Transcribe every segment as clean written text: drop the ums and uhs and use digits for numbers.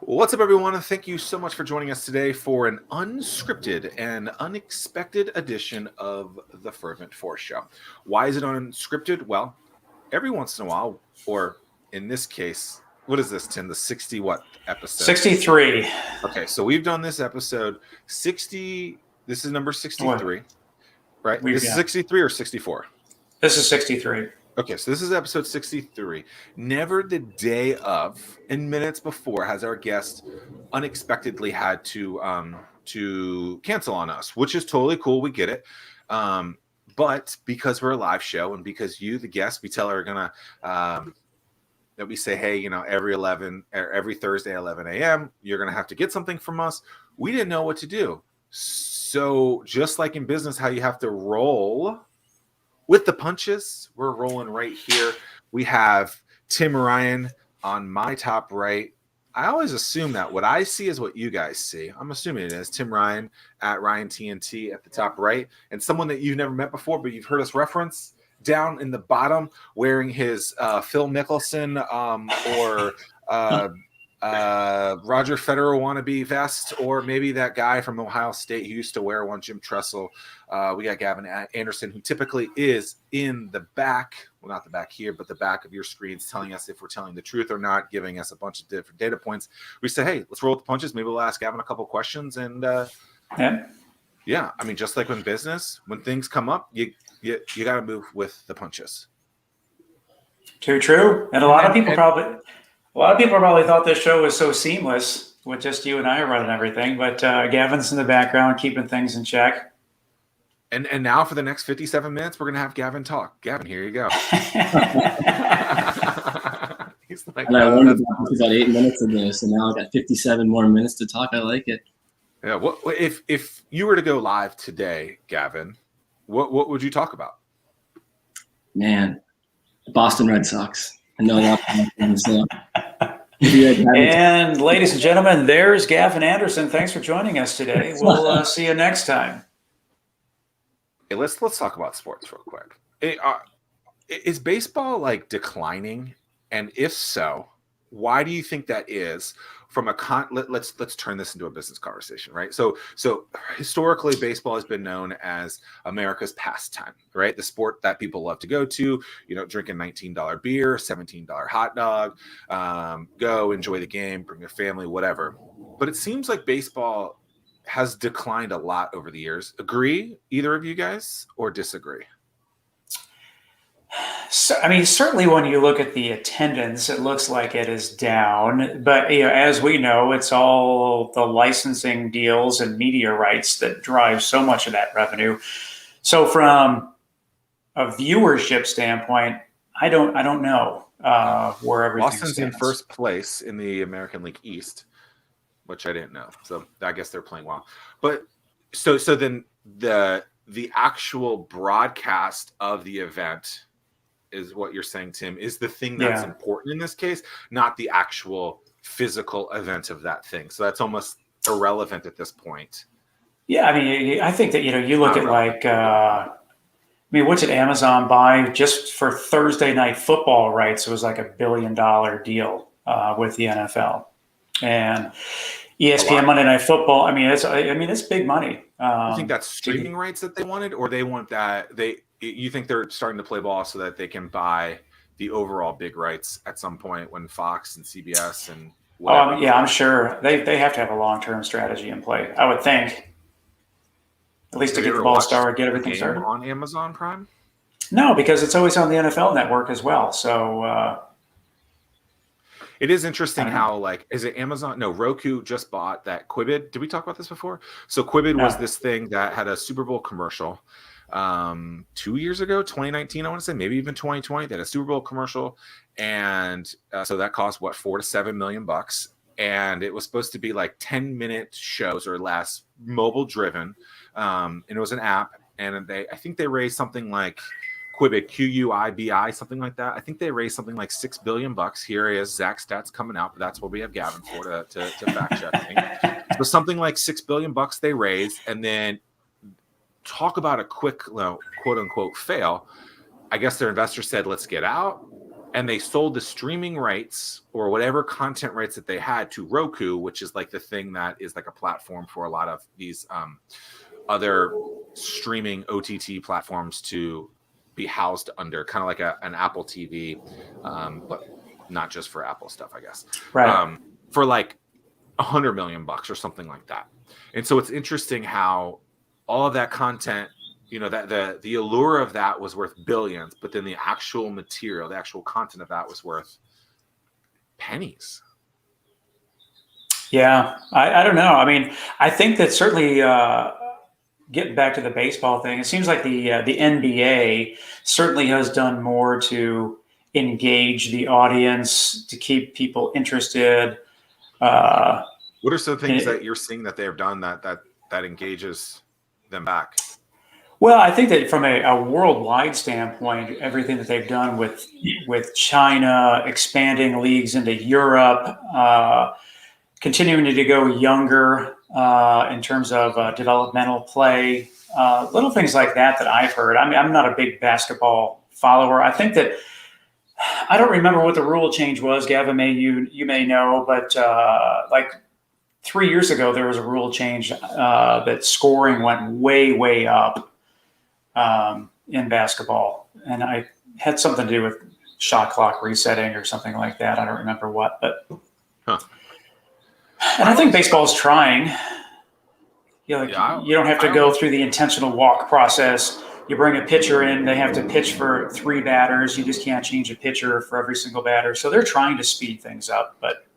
What's up, everyone? Thank you so much for joining us today for an unscripted and unexpected edition of the Fervent Four Show. Why is it unscripted? Well, every once in a while, or in this case, what is this, Tim? The 60 what episode? 63. Okay, so we've done this episode 60. This is number 63, right? This is 63 or 64? This is 63. Okay, so this is episode 63. Never the day of, and minutes before, has our guest unexpectedly had to cancel on us, which is totally cool. We get it. But because we're a live show and because you, the guest, we tell her that we say, hey, every Thursday at 11 a.m., you're going to have to get something from us. We didn't know what to do. So just like in business, how you have to roll with the punches, we're rolling right here. We have Tim Ryan on my top right. I always assume that what I see is what you guys see. I'm assuming it is Tim Ryan at Ryan TNT at the top right, and someone that you've never met before, but you've heard us reference down in the bottom, wearing his Phil Mickelson or Roger Federer wannabe vest, or maybe that guy from Ohio State who used to wear one, Jim Tressel. We got Gavin Andersen, who typically is in the back, well, not the back here, but the back of your screens, telling us if we're telling the truth or not, giving us a bunch of different data points. We say, hey, let's roll with the punches. Maybe we'll ask Gavin a couple questions. And yeah, I mean, just like in business, when things come up, you got to move with the punches. Too true. And a lot of people probably thought this show was so seamless with just you and I running everything, but Gavin's in the background keeping things in check. And now for the next 57 minutes, we're going to have Gavin talk. Gavin, here you go. He's like, and I learned about 8 minutes ago, so now I got 57 more minutes to talk. I like it. Yeah. What if you were to go live today, Gavin? What would you talk about? Man, Boston Red Sox. I know that. So. And ladies and gentlemen, there's Gavin Andersen. Thanks for joining us today. We'll see you next time. Hey, let's talk about sports real quick. Is baseball like declining? And if so, why do you think that is? From a let's turn this into a business conversation, right? So historically, baseball has been known as America's pastime, right? The sport that people love to go to, drinking $19 beer, $17 hot dog, go enjoy the game, bring your family, whatever. But it seems like baseball has declined a lot over the years. Agree, either of you guys, or disagree? So, I mean, certainly when you look at the attendance, it looks like it is down. But as we know, it's all the licensing deals and media rights that drive so much of that revenue. So, from a viewership standpoint, I don't know where everything Boston's stands. in first place in the American League East, which I didn't know. So I guess they're playing well. But so then the actual broadcast of the event is what you're saying, Tim, is the thing that's important in this case, not the actual physical event of that thing. So that's almost irrelevant at this point. Yeah, I mean, I think that, you look at what did Amazon buy just for Thursday night football rights? It was like $1 billion deal with the NFL. And ESPN Monday Night Football, it's big money. You think that's streaming rights that they wanted, or they want that you think they're starting to play ball so that they can buy the overall big rights at some point when Fox and CBS and whatever? I'm sure they have to have a long-term strategy in play, I would think. At least to get the ball started, get everything started. On Amazon Prime? No, because it's always on the NFL Network as well. So it is interesting how, is it Amazon? No, Roku just bought that Quibbit. Did we talk about this before? So Quibbit was this thing that had a Super Bowl commercial 2 years ago, 2019, I want to say, maybe even 2020. They had a Super Bowl commercial. And so that cost, $4 to $7 million. And it was supposed to be 10-minute shows or less, mobile driven. And it was an app. And I think they raised something like Quibbit, Quibi, something like that. I think they raised something like $6 billion. Here is Zack stats coming out, but that's what we have Gavin for to fact check. So something like $6 billion they raised, and then talk about a quick, quote unquote, fail. I guess their investors said, let's get out. and they sold the streaming rights or whatever content rights that they had to Roku, which is like the thing that is like a platform for a lot of these other streaming OTT platforms to be housed under, kind of like an Apple TV, but not just for Apple stuff, I guess. Right. For like $100 million or something like that. And so it's interesting how all of that content, you know, that the allure of that was worth billions, but then the actual material, the actual content of that was worth pennies. Yeah, I don't know. I mean, I think that certainly getting back to the baseball thing, it seems like the NBA certainly has done more to engage the audience, to keep people interested. What are some things that you're seeing that they have done that engages them back? Well, I think that from a worldwide standpoint, everything that they've done with China, expanding leagues into Europe, continuing to go younger in terms of developmental play, little things like that I've heard. I mean, I'm not a big basketball follower. I think that I don't remember what the rule change was. Gavin, you may know, but like 3 years ago, there was a rule change that scoring went way up in basketball, and I had something to do with shot clock resetting or something like that. I don't remember what, but and I think baseball's trying. You don't have to go through the intentional walk process. You bring a pitcher in, they have to pitch for 3 batters. You just can't change a pitcher for every single batter. So they're trying to speed things up, but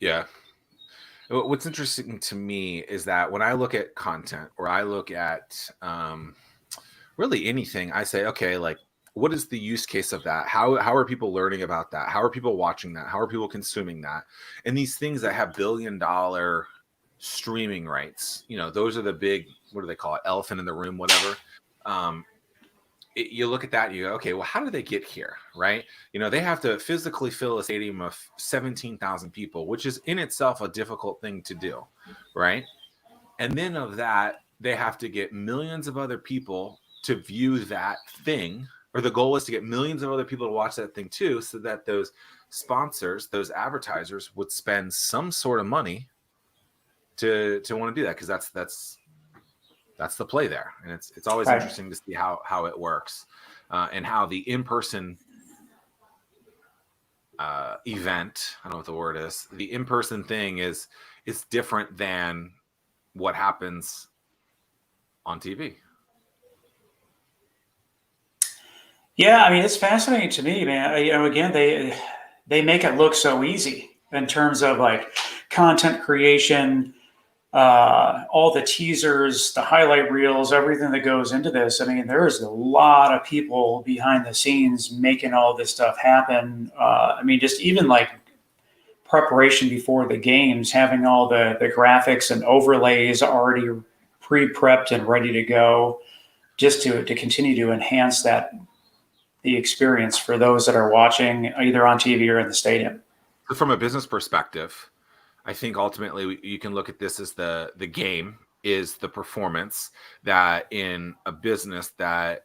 yeah. What's interesting to me is that when I look at content or I look at really anything, I say, okay, like, what is the use case of that? How are people learning about that? How are people watching that? How are people consuming that? And these things that have billion-dollar streaming rights, you know, those are the big, what do they call it? Elephant in the room, whatever. You look at that and you go, okay, well, how did they get here, right? You know, they have to physically fill a stadium of 17,000 people, which is in itself a difficult thing to do, right? And then of that, they have to get millions of other people to view that thing, or the goal is to get millions of other people to watch that thing too, so that those sponsors, those advertisers would spend some sort of money to want to do that, because that's the play there. And it's always interesting to see how it works, and how the in-person event, I don't know what the word is, the in-person thing is different than what happens on TV. Yeah, I mean, it's fascinating to me, man. You know, again, they make it look so easy in terms of like content creation, all the teasers, the highlight reels, everything that goes into this. I mean, there's a lot of people behind the scenes making all this stuff happen. I mean, just even like preparation before the games, having all the graphics and overlays already pre-prepped and ready to go, just to continue to enhance the experience for those that are watching either on TV or in the stadium. From a business perspective, I think ultimately you can look at this as the game is the performance, that in a business, that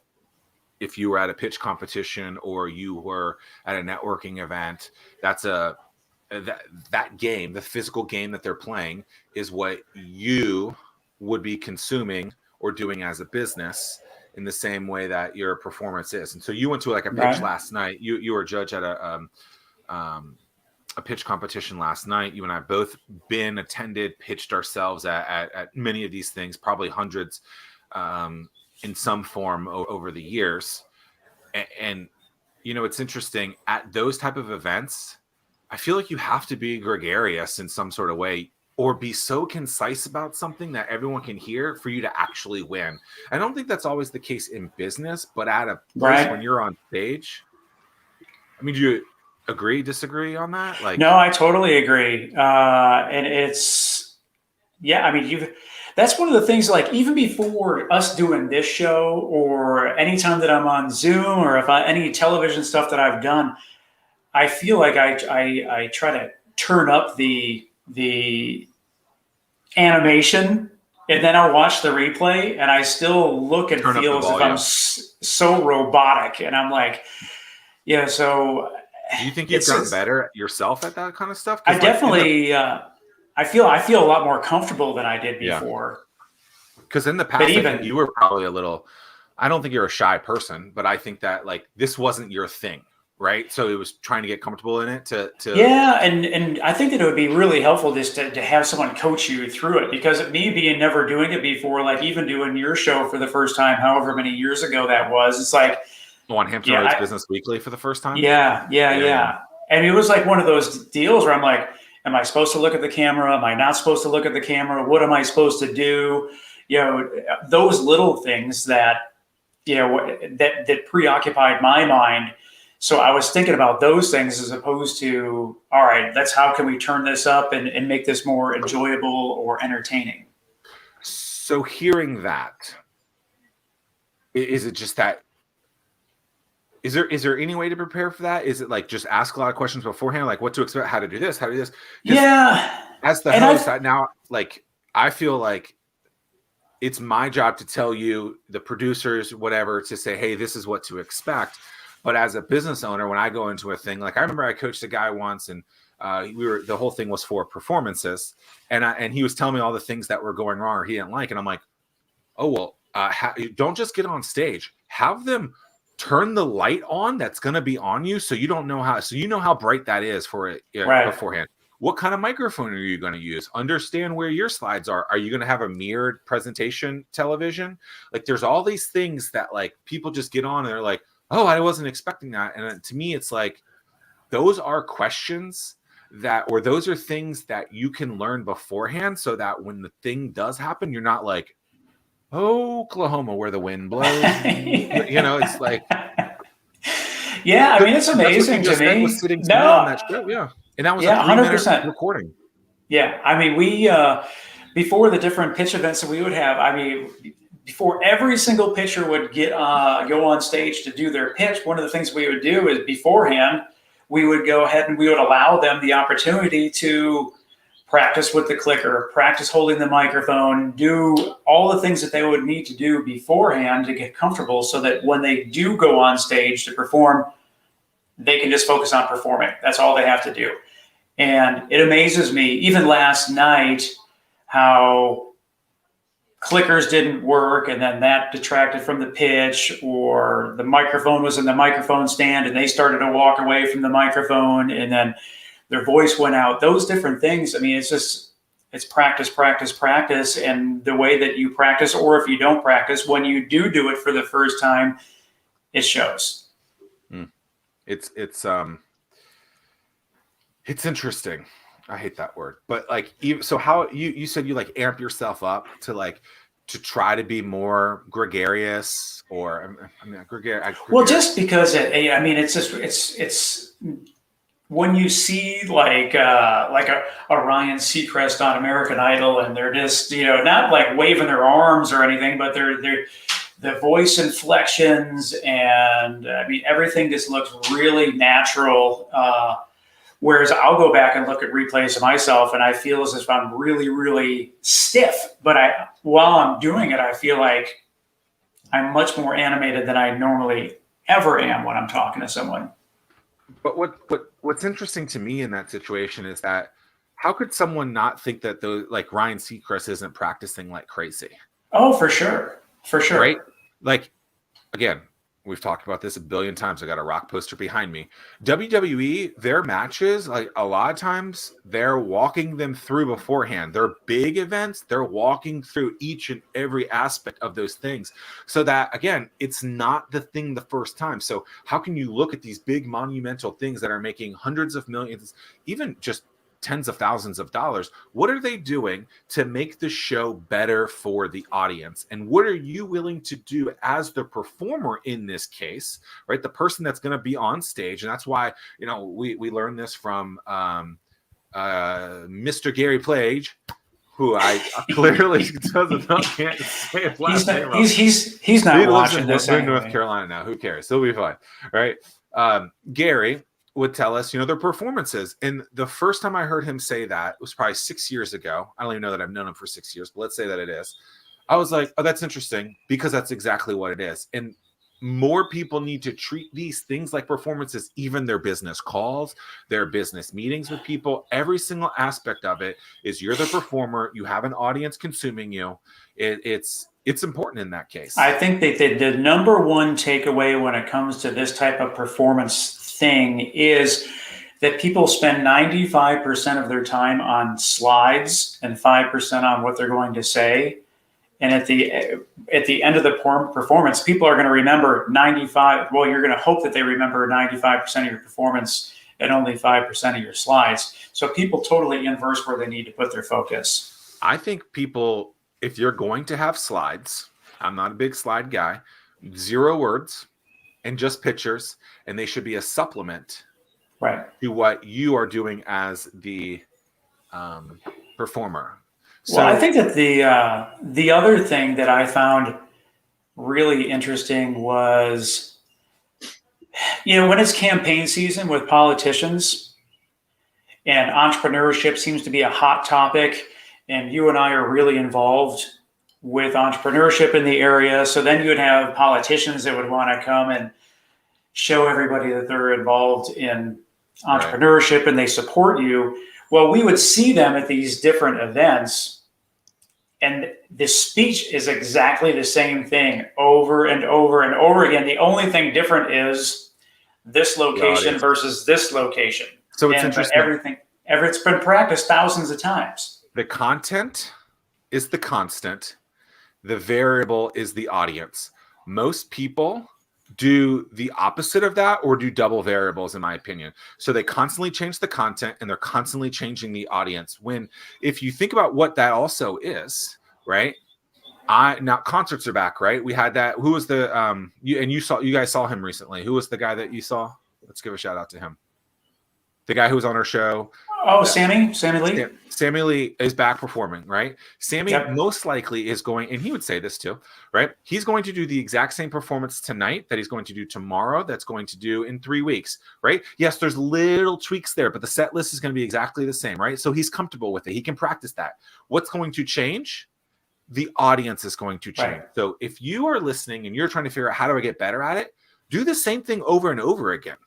if you were at a pitch competition or you were at a networking event, that's that game, the physical game that they're playing, is what you would be consuming or doing as a business, in the same way that your performance is. And so you went to like a pitch last night. You were a judge at a pitch competition last night. You and I both attended, pitched ourselves at many of these things, probably hundreds in some form over the years. And you know, it's interesting at those type of events, I feel like you have to be gregarious in some sort of way, or be so concise about something that everyone can hear for you to actually win. I don't think that's always the case in business, but at a place when you're on stage, I mean, do you agree, disagree on that? Like, no, I totally agree. And it's, yeah, I mean, that's one of the things, like even before us doing this show, or anytime that I'm on Zoom, or if any television stuff that I've done, I feel like I try to turn up the animation, and then I'll watch the replay and I still look and feel as if I'm so robotic, and I'm like, Yeah. So Do you think you've gotten better yourself at that kind of stuff? I definitely, I feel a lot more comfortable than I did before. Because in the past, I think you were probably a little, I don't think you're a shy person, but I think that like this wasn't your thing, right? So it was trying to get comfortable in it to Yeah, and I think that it would be really helpful just to have someone coach you through it, because me being never doing it before, like even doing your show for the first time, however many years ago that was, it's like on Hampton Roads Business Weekly for the first time. Yeah. And it was like one of those deals where I'm like, am I supposed to look at the camera? Am I not supposed to look at the camera? What am I supposed to do? You know, those little things that, you know, that preoccupied my mind. So I was thinking about those things as opposed to, all right, that's how can we turn this up and make this more enjoyable or entertaining? So hearing that, is it just that, is there any way to prepare for that? Is it like just ask a lot of questions beforehand, like what to expect, how to do this, how to do this? Yeah. As the host, now, like, I feel like it's my job to tell you, the producers, whatever, to say, hey, this is what to expect. But as a business owner, when I go into a thing, like I remember I coached a guy once, and the whole thing was for performances, and he was telling me all the things that were going wrong or he didn't like, and I'm like, oh well, don't just get on stage, have them turn the light on that's going to be on you, so you know how bright that is for it beforehand. What kind of microphone are you going to use? Understand where your slides are. Are you going to have a mirrored presentation television? Like there's all these things that like people just get on and they're like, oh, I wasn't expecting that. And to me, it's like, those are questions or those are things that you can learn beforehand, so that when the thing does happen, you're not like, oh, Oklahoma, where the wind blows. You know, it's like, yeah, I mean, it's amazing to me. Was sitting still on that show, yeah. And that was a 3-minute recording. Yeah, I mean, we before the different pitch events that we would have, I mean, before every single pitcher would go on stage to do their pitch, one of the things we would do is beforehand, we would go ahead and we would allow them the opportunity to practice with the clicker, practice holding the microphone, do all the things that they would need to do beforehand to get comfortable, so that when they do go on stage to perform, they can just focus on performing. That's all they have to do. And it amazes me, even last night, how clickers didn't work, and then that detracted from the pitch, or the microphone was in the microphone stand and they started to walk away from the microphone, and then their voice went out. Those different things. I mean, it's practice, practice, practice. And the way that you practice, or if you don't practice, when you do it for the first time, it shows. It's interesting. I hate that word, but like, so how you said you like amp yourself up to try to be more gregarious, or I mean, gregarious. Well, just because it's when you see like a Ryan Seacrest on American Idol, and they're just, you know, not like waving their arms or anything, but they're the voice inflections, and I mean, everything just looks really natural. Whereas I'll go back and look at replays of myself, and I feel as if I'm really, really stiff. But while I'm doing it, I feel like I'm much more animated than I normally ever am when I'm talking to someone. But what's interesting to me in that situation is that, how could someone not think that like Ryan Seacrest isn't practicing like crazy? Oh, for sure. Right? Like, again, we've talked about this a billion times. I got a rock poster behind me. WWE, their matches, like a lot of times, they're walking them through beforehand. They're big events. They're walking through each and every aspect of those things, so that, again, it's not the thing the first time. So how can you look at these big monumental things that are making hundreds of millions, even just tens of thousands of dollars? What are they doing to make the show better for the audience? And what are you willing to do as the performer in this case, right? The person that's going to be on stage. And that's why, you know, we learned this from Mr. Gary Plage, who I clearly can't say his last name wrong. He's not watching this in North Carolina now. Who cares? He'll be fine, right? Gary would tell us, you know, their performances. And the first time I heard him say that was probably 6 years ago. I don't even know that I've known him for 6 years, but let's say that it is. I was like, oh, that's interesting, because that's exactly what it is. And more people need to treat these things like performances, even their business calls, their business meetings with people. Every single aspect of it is you're the performer. You have an audience consuming you. It's important in that case. I think that the number one takeaway when it comes to this type of performance thing is that people spend 95% of their time on slides and 5% on what they're going to say. And at the end of the performance, people are going to remember 95. Well, you're going to hope that they remember 95% of your performance and only 5% of your slides. So people totally inverse where they need to put their focus. I think people, if you're going to have slides, I'm not a big slide guy, 0 words and just pictures, and they should be a supplement to what you are doing as the performer. So, well, I think that the other thing that I found really interesting was, when it's campaign season with politicians and entrepreneurship seems to be a hot topic, and you and I are really involved with entrepreneurship in the area. So then you would have politicians that would want to come and show everybody that they're involved in entrepreneurship and they support you. Well, we would see them at these different events, and the speech is exactly the same thing over and over and over again. The only thing different is this location versus this location. So it's interesting. It's been practiced thousands of times. The content is the constant. The variable is the audience. Most people do the opposite of that or do double variables, in my opinion. So they constantly change the content and they're constantly changing the audience. If you think about what that also is, right? Now concerts are back, right? We had that. Who was the you guys saw him recently. Who was the guy that you saw? Let's give a shout out to him. The guy who was on our show. Oh, Sammy Lee. Sammy Lee is back performing, right? Sammy most likely is going, and he would say this too, right? He's going to do the exact same performance tonight that he's going to do tomorrow, that's going to do in 3 weeks, right? Yes, there's little tweaks there, but the set list is going to be exactly the same, right? So he's comfortable with it. He can practice that. What's going to change? The audience is going to change. Right. So if you are listening and you're trying to figure out how do I get better at it, do the same thing over and over again.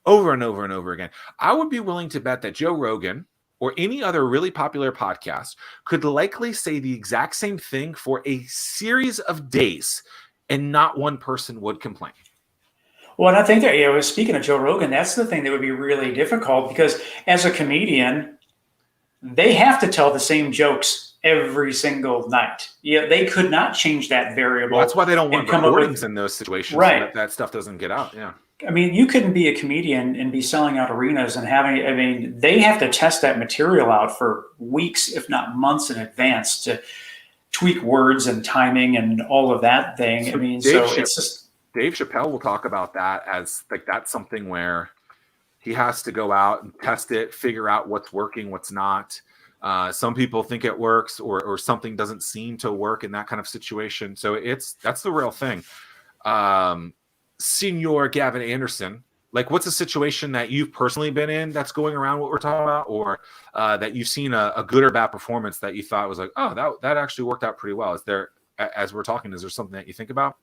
Over and over and over again. I would be willing to bet that Joe Rogan or any other really popular podcast could likely say the exact same thing for a series of days and not one person would complain. Well, and I think that, speaking of Joe Rogan, that's the thing that would be really difficult because as a comedian, they have to tell the same jokes every single night. They could not change that variable. Well, that's why they don't want recordings in those situations. Right. So that stuff doesn't get out. Yeah. I mean, you couldn't be a comedian and be selling out arenas and they have to test that material out for weeks, if not months in advance to tweak words and timing and all of that thing. So it's just. Dave Chappelle will talk about that as like, that's something where he has to go out and test it, figure out what's working, what's not. Some people think it works or something doesn't seem to work in that kind of situation. So that's the real thing. Senior Gavin Andersen, like what's a situation that you've personally been in that's going around what we're talking about, or that you've seen a good or bad performance that you thought was like, oh, that actually worked out pretty well? Is there, as we're talking, is there something that you think about?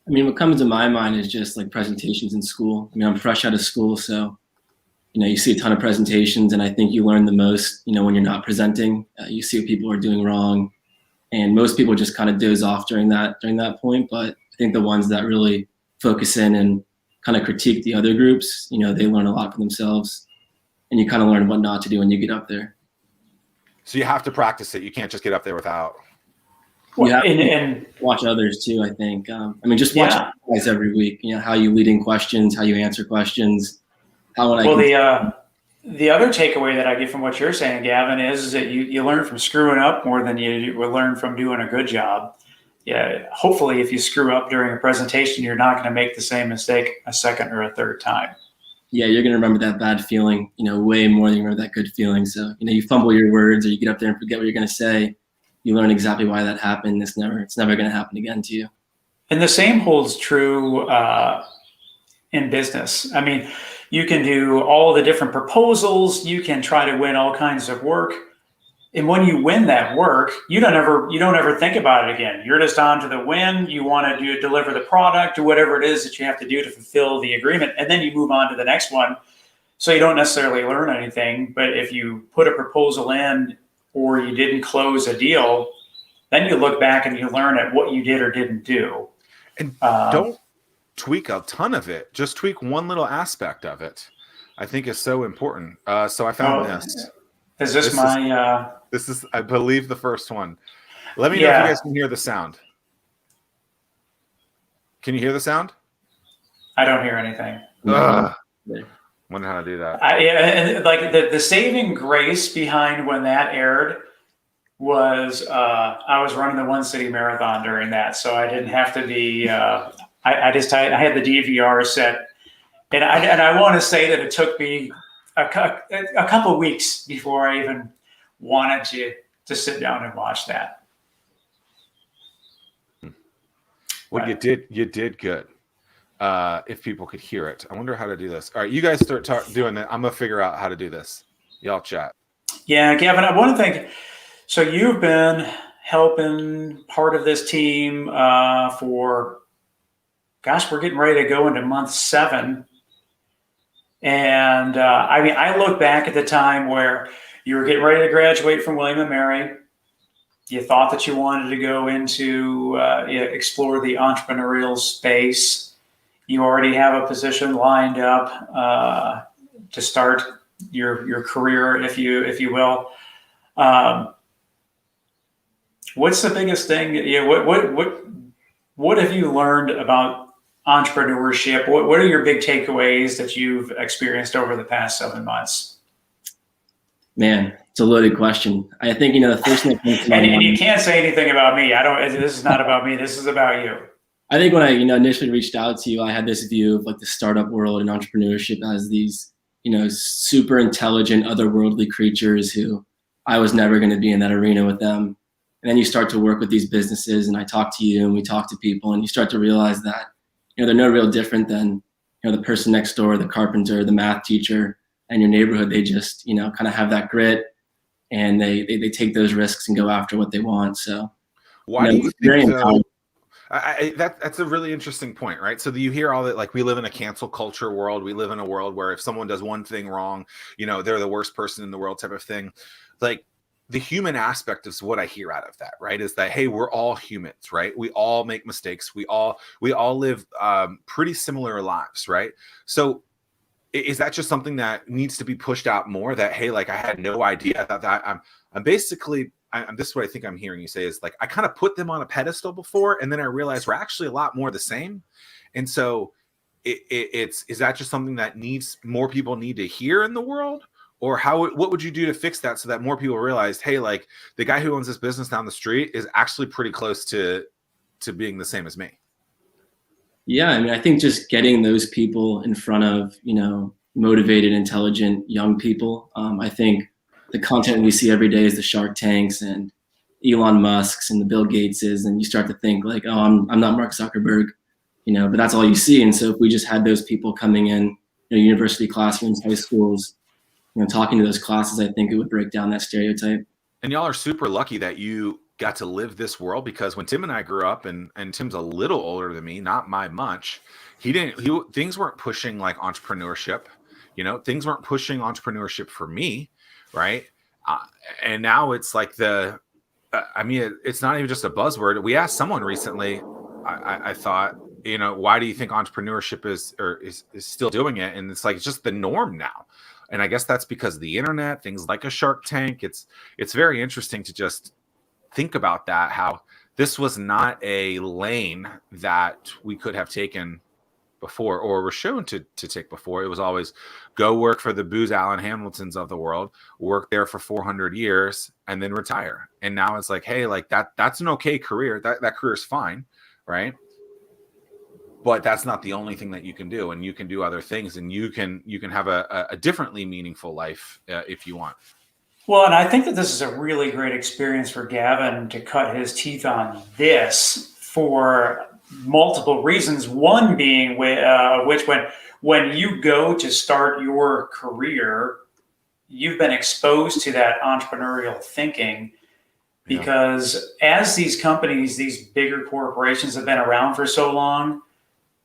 I mean, what comes to my mind is just like presentations in school. I mean, I'm fresh out of school, so you see a ton of presentations, and I think you learn the most, when you're not presenting. You see what people are doing wrong, and most people just kind of doze off during that point. But I think the ones that really focus in and kind of critique the other groups, they learn a lot for themselves, and you kind of learn what not to do when you get up there. So you have to practice it. You can't just get up there without. Well, and watch others too, I think. Just watch guys every week, how you lead in questions, how you answer questions. The other takeaway that I get from what you're saying, Gavin, is that you learn from screwing up more than you will learn from doing a good job. Yeah, hopefully if you screw up during a presentation, you're not going to make the same mistake a second or a third time. Yeah, you're going to remember that bad feeling, way more than you remember that good feeling. So, you fumble your words or you get up there and forget what you're going to say. You learn exactly why that happened. It's never going to happen again to you. And the same holds true in business. I mean, you can do all the different proposals. You can try to win all kinds of work. And when you win that work, you don't ever think about it again. You're just on to the win. You want to deliver the product or whatever it is that you have to do to fulfill the agreement. And then you move on to the next one. So you don't necessarily learn anything. But if you put a proposal in or you didn't close a deal, then you look back and you learn at what you did or didn't do. And don't tweak a ton of it. Just tweak one little aspect of it. I think is so important. So I found this. Is this my... This is, I believe, the first one. Let me know if you guys can hear the sound. Can you hear the sound? I don't hear anything. Wonder how to do that. And like the saving grace behind when that aired was I was running the One City Marathon during that, so I didn't have to be. I had the DVR set, and I want to say that it took me a couple weeks before I even wanted to sit down and watch that. Well, you did good. If people could hear it, I wonder how to do this. All right, you guys start doing it. I'm gonna figure out how to do this. Y'all chat. Yeah, Gavin, I want to thank. So you've been helping part of this team for, gosh, we're getting ready to go into month 7. And I mean, I look back at the time where you were getting ready to graduate from William & Mary. You thought that you wanted to go into explore the entrepreneurial space. You already have a position lined up to start your career, if you will. What's the biggest thing? What have you learned about entrepreneurship? What are your big takeaways that you've experienced over the past 7 months? Man, it's a loaded question. I think, the first thing that comes to my mind, and you can't say anything about me. This is not about me. This is about you. I think when I, initially reached out to you, I had this view of like the startup world and entrepreneurship as these, super intelligent, otherworldly creatures who I was never going to be in that arena with them. And then you start to work with these businesses, and I talk to you and we talk to people, and you start to realize that, they're no real different than, the person next door, the carpenter, the math teacher, and your neighborhood. They just, kind of have that grit, and they take those risks and go after what they want. So why do you think so? That's a really interesting point, right? So you hear all that, like, we live in a cancel culture world. We live in a world where if someone does one thing wrong, they're the worst person in the world type of thing. Like, the human aspect is what I hear out of that, right? Is that, hey, we're all humans, right? We all make mistakes. We all live pretty similar lives, right? So is that just something that needs to be pushed out more? That, hey, like, I had no idea that I'm basically, this is what I think I'm hearing you say is, like, I kind of put them on a pedestal before, and then I realized we're actually a lot more the same. And so is that just something that more people need to hear in the world? Or what would you do to fix that so that more people realized, hey, like, the guy who owns this business down the street is actually pretty close to being the same as me? Yeah, I mean, I think just getting those people in front of, motivated, intelligent young people. I think the content we see every day is the Shark Tanks and Elon Musk's and the Bill Gateses, and you start to think like, oh, I'm not Mark Zuckerberg, but that's all you see. And so if we just had those people coming in, university classrooms, high schools, talking to those classes, I think it would break down that stereotype. And y'all are super lucky that you got to live this world, because when Tim and I grew up, and Tim's a little older than me, not by much, things weren't pushing like entrepreneurship, things weren't pushing entrepreneurship for me, right? And now it's like it's not even just a buzzword. We asked someone recently, I thought, why do you think entrepreneurship is still doing it? And it's like, it's just the norm now. And I guess that's because of the internet, things like a Shark Tank. It's very interesting to just think about that, how this was not a lane that we could have taken before, or were shown to take before. It was always go work for the Booz Allen Hamiltons of the world, work there for 400 years, and then retire. And now it's like, hey, like that's an okay career. That career is fine, right? But that's not the only thing that you can do, and you can do other things, and you can have a differently meaningful life if you want. Well, and I think that this is a really great experience for Gavin to cut his teeth on this for multiple reasons. One being which when you go to start your career, you've been exposed to that entrepreneurial thinking, because as these companies, these bigger corporations have been around for so long,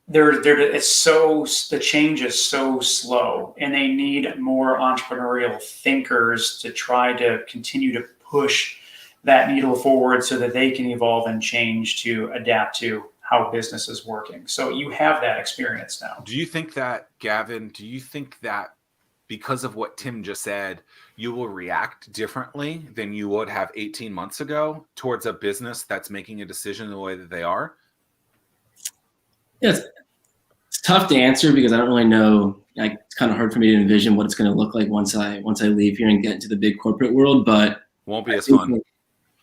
the change is so slow, and they need more entrepreneurial thinkers to try to continue to push that needle forward so that they can evolve and change to adapt to how business is working. So you have that experience now. Do you think that, Gavin, because of what Tim just said, you will react differently than you would have 18 months ago towards a business that's making a decision the way that they are? Yes. It's tough to answer because I don't really know. Like, it's kind of hard for me to envision what it's going to look like once I leave here and get into the big corporate world. But won't be as fun.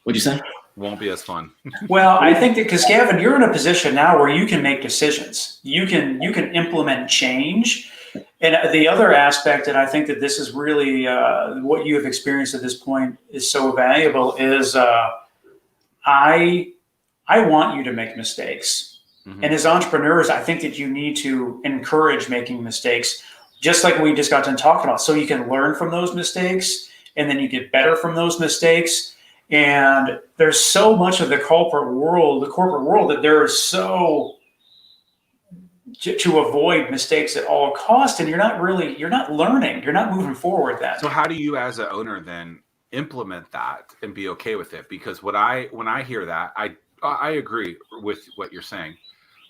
What'd you say? Won't be as fun. Well, I think that because, Gavin, you're in a position now where you can make decisions. You can implement change. And the other aspect, and I think that this is really what you have experienced at this point is so valuable, is I want you to make mistakes. Mm-hmm. And as entrepreneurs, I think that you need to encourage making mistakes, just like we just got done talking about, so you can learn from those mistakes and then you get better from those mistakes. And there's so much of the corporate world that there is so to avoid mistakes at all costs, and you're not learning, you're not moving forward then. So how do you as an owner then implement that and be okay with it? Because when I hear that, I agree with what you're saying,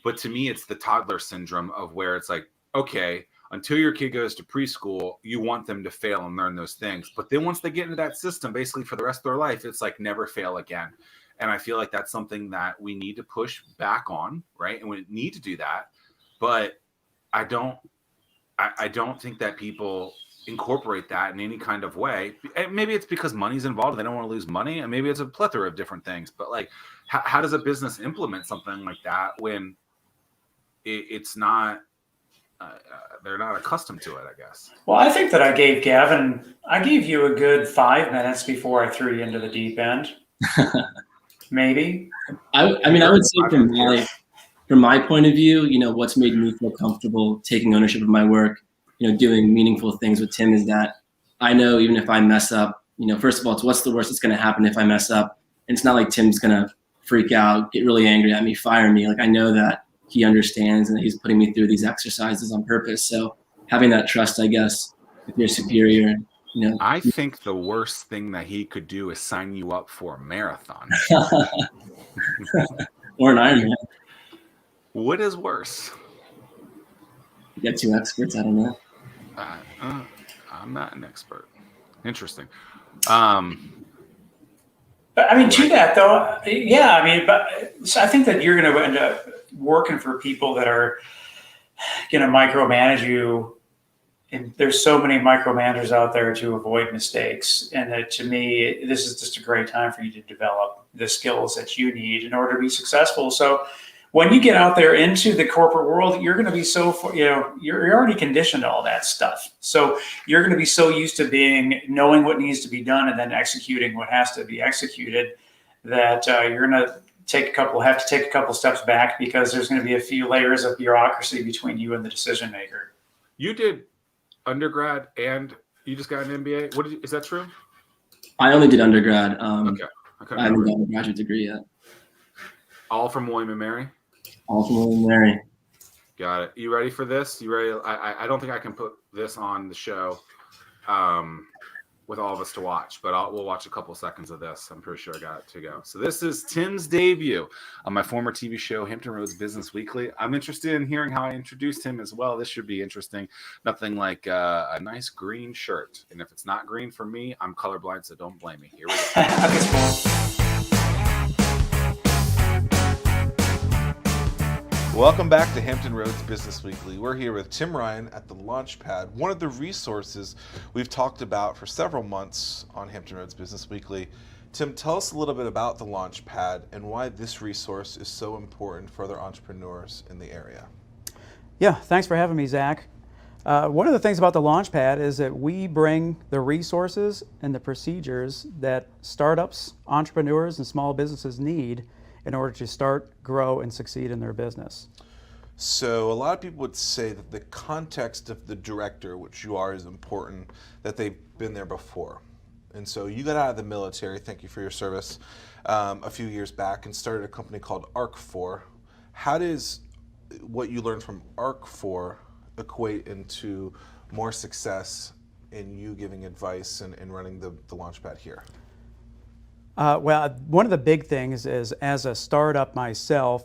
but to me, it's the toddler syndrome of where it's like, okay, until your kid goes to preschool, you want them to fail and learn those things. But then once they get into that system, basically for the rest of their life, it's like never fail again. And I feel like that's something that we need to push back on, right? And we need to do that. But I don't think that people incorporate that in any kind of way. And maybe it's because money's involved. They don't want to lose money. And maybe it's a plethora of different things. But like, how does a business implement something like that when it's not, they're not accustomed to it, I guess? Well, I think that I gave you a good 5 minutes before I threw you into the deep end. Maybe. I mean, I would say from my point of view, what's made me feel comfortable taking ownership of my work, doing meaningful things with Tim is that I know even if I mess up, first of all, it's what's the worst that's going to happen if I mess up. And it's not like Tim's going to freak out, get really angry at me, fire me. Like, I know that he understands and that he's putting me through these exercises on purpose. So having that trust, I guess, with your superior, I think the worst thing that he could do is sign you up for a marathon. Or an Ironman. What is worse? You got two experts. I don't know. I'm not an expert. Interesting. But I mean, to that though, yeah. I mean, but so I think that you're going to end up working for people that are going to micromanage you. And there's so many micromanagers out there to avoid mistakes. And that, to me, this is just a great time for you to develop the skills that you need in order to be successful. So when you get out there into the corporate world, you're going to be you're already conditioned to all that stuff. So you're going to be so used to knowing what needs to be done and then executing what has to be executed that you're going to have to take a couple steps back, because there's going to be a few layers of bureaucracy between you and the decision maker. You did undergrad and you just got an MBA. Is that true? I only did undergrad. Okay. I haven't gotten a graduate degree yet. All from William & Mary? All from William & Mary. Got it. You ready for this? You ready? I don't think I can put this on the show with all of us to watch, but we'll watch a couple seconds of this. I'm pretty sure I got it to go. So this is Tim's debut on my former TV show, Hampton Roads Business Weekly. I'm interested in hearing how I introduced him as well. This should be interesting. Nothing like a nice green shirt. And if it's not green for me, I'm colorblind, so don't blame me. Here we go. Welcome back to Hampton Roads Business Weekly. We're here with Tim Ryan at the Launchpad, one of the resources we've talked about for several months on Hampton Roads Business Weekly. Tim, tell us a little bit about the Launchpad and why this resource is so important for other entrepreneurs in the area. Yeah, thanks for having me, Zach. One of the things about the Launchpad is that we bring the resources and the procedures that startups, entrepreneurs, and small businesses need in order to start, grow, and succeed in their business. So a lot of people would say that the context of the director, which you are, is important, that they've been there before. And so you got out of the military, thank you for your service, a few years back and started a company called Arcphor. How does what you learned from Arcphor equate into more success in you giving advice and running the Launchpad here? Well, one of the big things is, as a startup myself,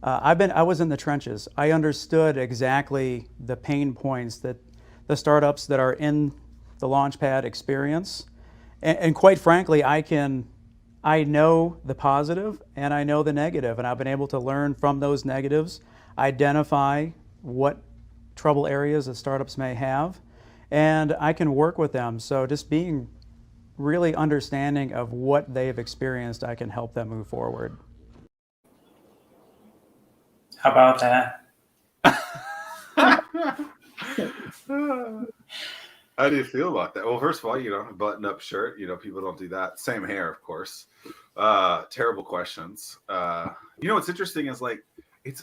I was in the trenches. I understood exactly the pain points that the startups that are in the Launchpad experience, and quite frankly, I know the positive and I know the negative, and I've been able to learn from those negatives, identify what trouble areas that startups may have, and I can work with them. So just being really understanding of what they've experienced, I can help them move forward. How about that? How do you feel about that? Well, first of all, button-up shirt. People don't do that. Same hair, of course. Terrible questions. What's interesting is I hate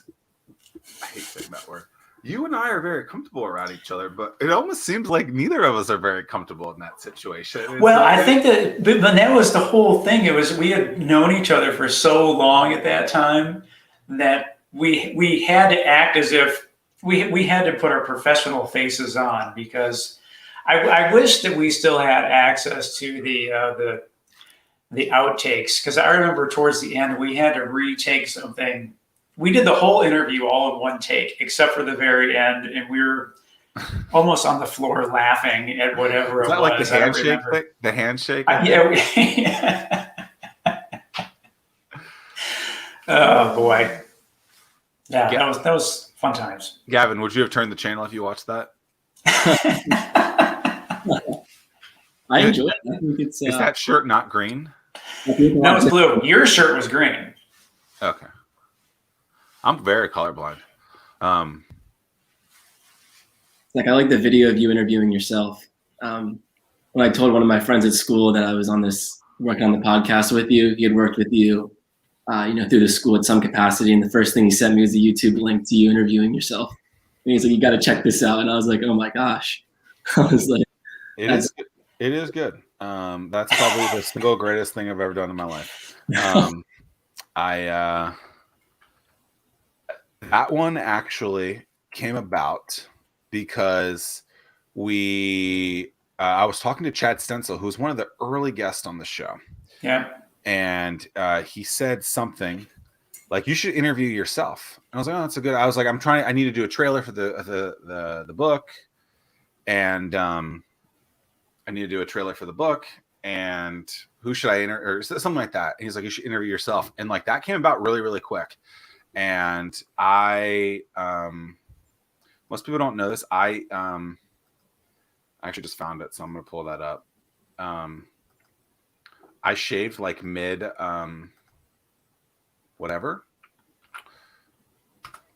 saying that word. You and I are very comfortable around each other, but it almost seems like neither of us are very comfortable in that situation. Well, I think but that was the whole thing. It was, we had known each other for so long at that time that we had to act as if we had to put our professional faces on, because I wish that we still had access to the outtakes, because I remember towards the end we had to retake something. We did the whole interview all in one take, except for the very end, and we were almost on the floor laughing at whatever it was. Is that like the handshake thing? The handshake? Yeah. Oh boy. Yeah, that was fun times. Gavin, would you have turned the channel if you watched that? I enjoy it. I think it's, is that shirt not green? No, it's blue. Your shirt was green. Okay. I'm very colorblind. Like, I like the video of you interviewing yourself. When I told one of my friends at school that I was working on the podcast with you, he had worked with you, through the school at some capacity. And the first thing he sent me was a YouTube link to you interviewing yourself. And he's like, you got to check this out. And I was like, oh my gosh. I was like, it is good. That's probably the single greatest thing I've ever done in my life. That one actually came about because I was talking to Chad Stencil, who's one of the early guests on the show. Yeah. And he said something like, you should interview yourself. And I was like, oh, that's a good. I was like, I need to do a trailer for the book. And I need to do a trailer for the book. And who should I interview? Or something like that. And he's like, you should interview yourself. And that came about really, really quick. And most people don't know this. I actually just found it, so I'm going to pull that up. I shaved mid, whatever.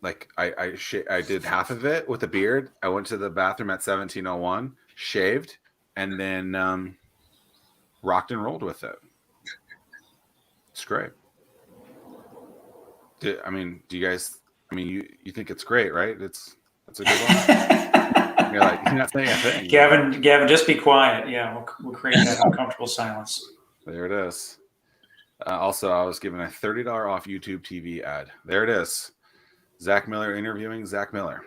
I did half of it with a beard. I went to the bathroom at 17:01, shaved, and then rocked and rolled with it. It's great. Do you guys? You think it's great, right? It's a good one. You're not saying a thing. Gavin, just be quiet. Yeah, we'll create that uncomfortable silence. There it is. Also, I was given a $30 off YouTube TV ad. There it is. Zack Miller interviewing Zack Miller.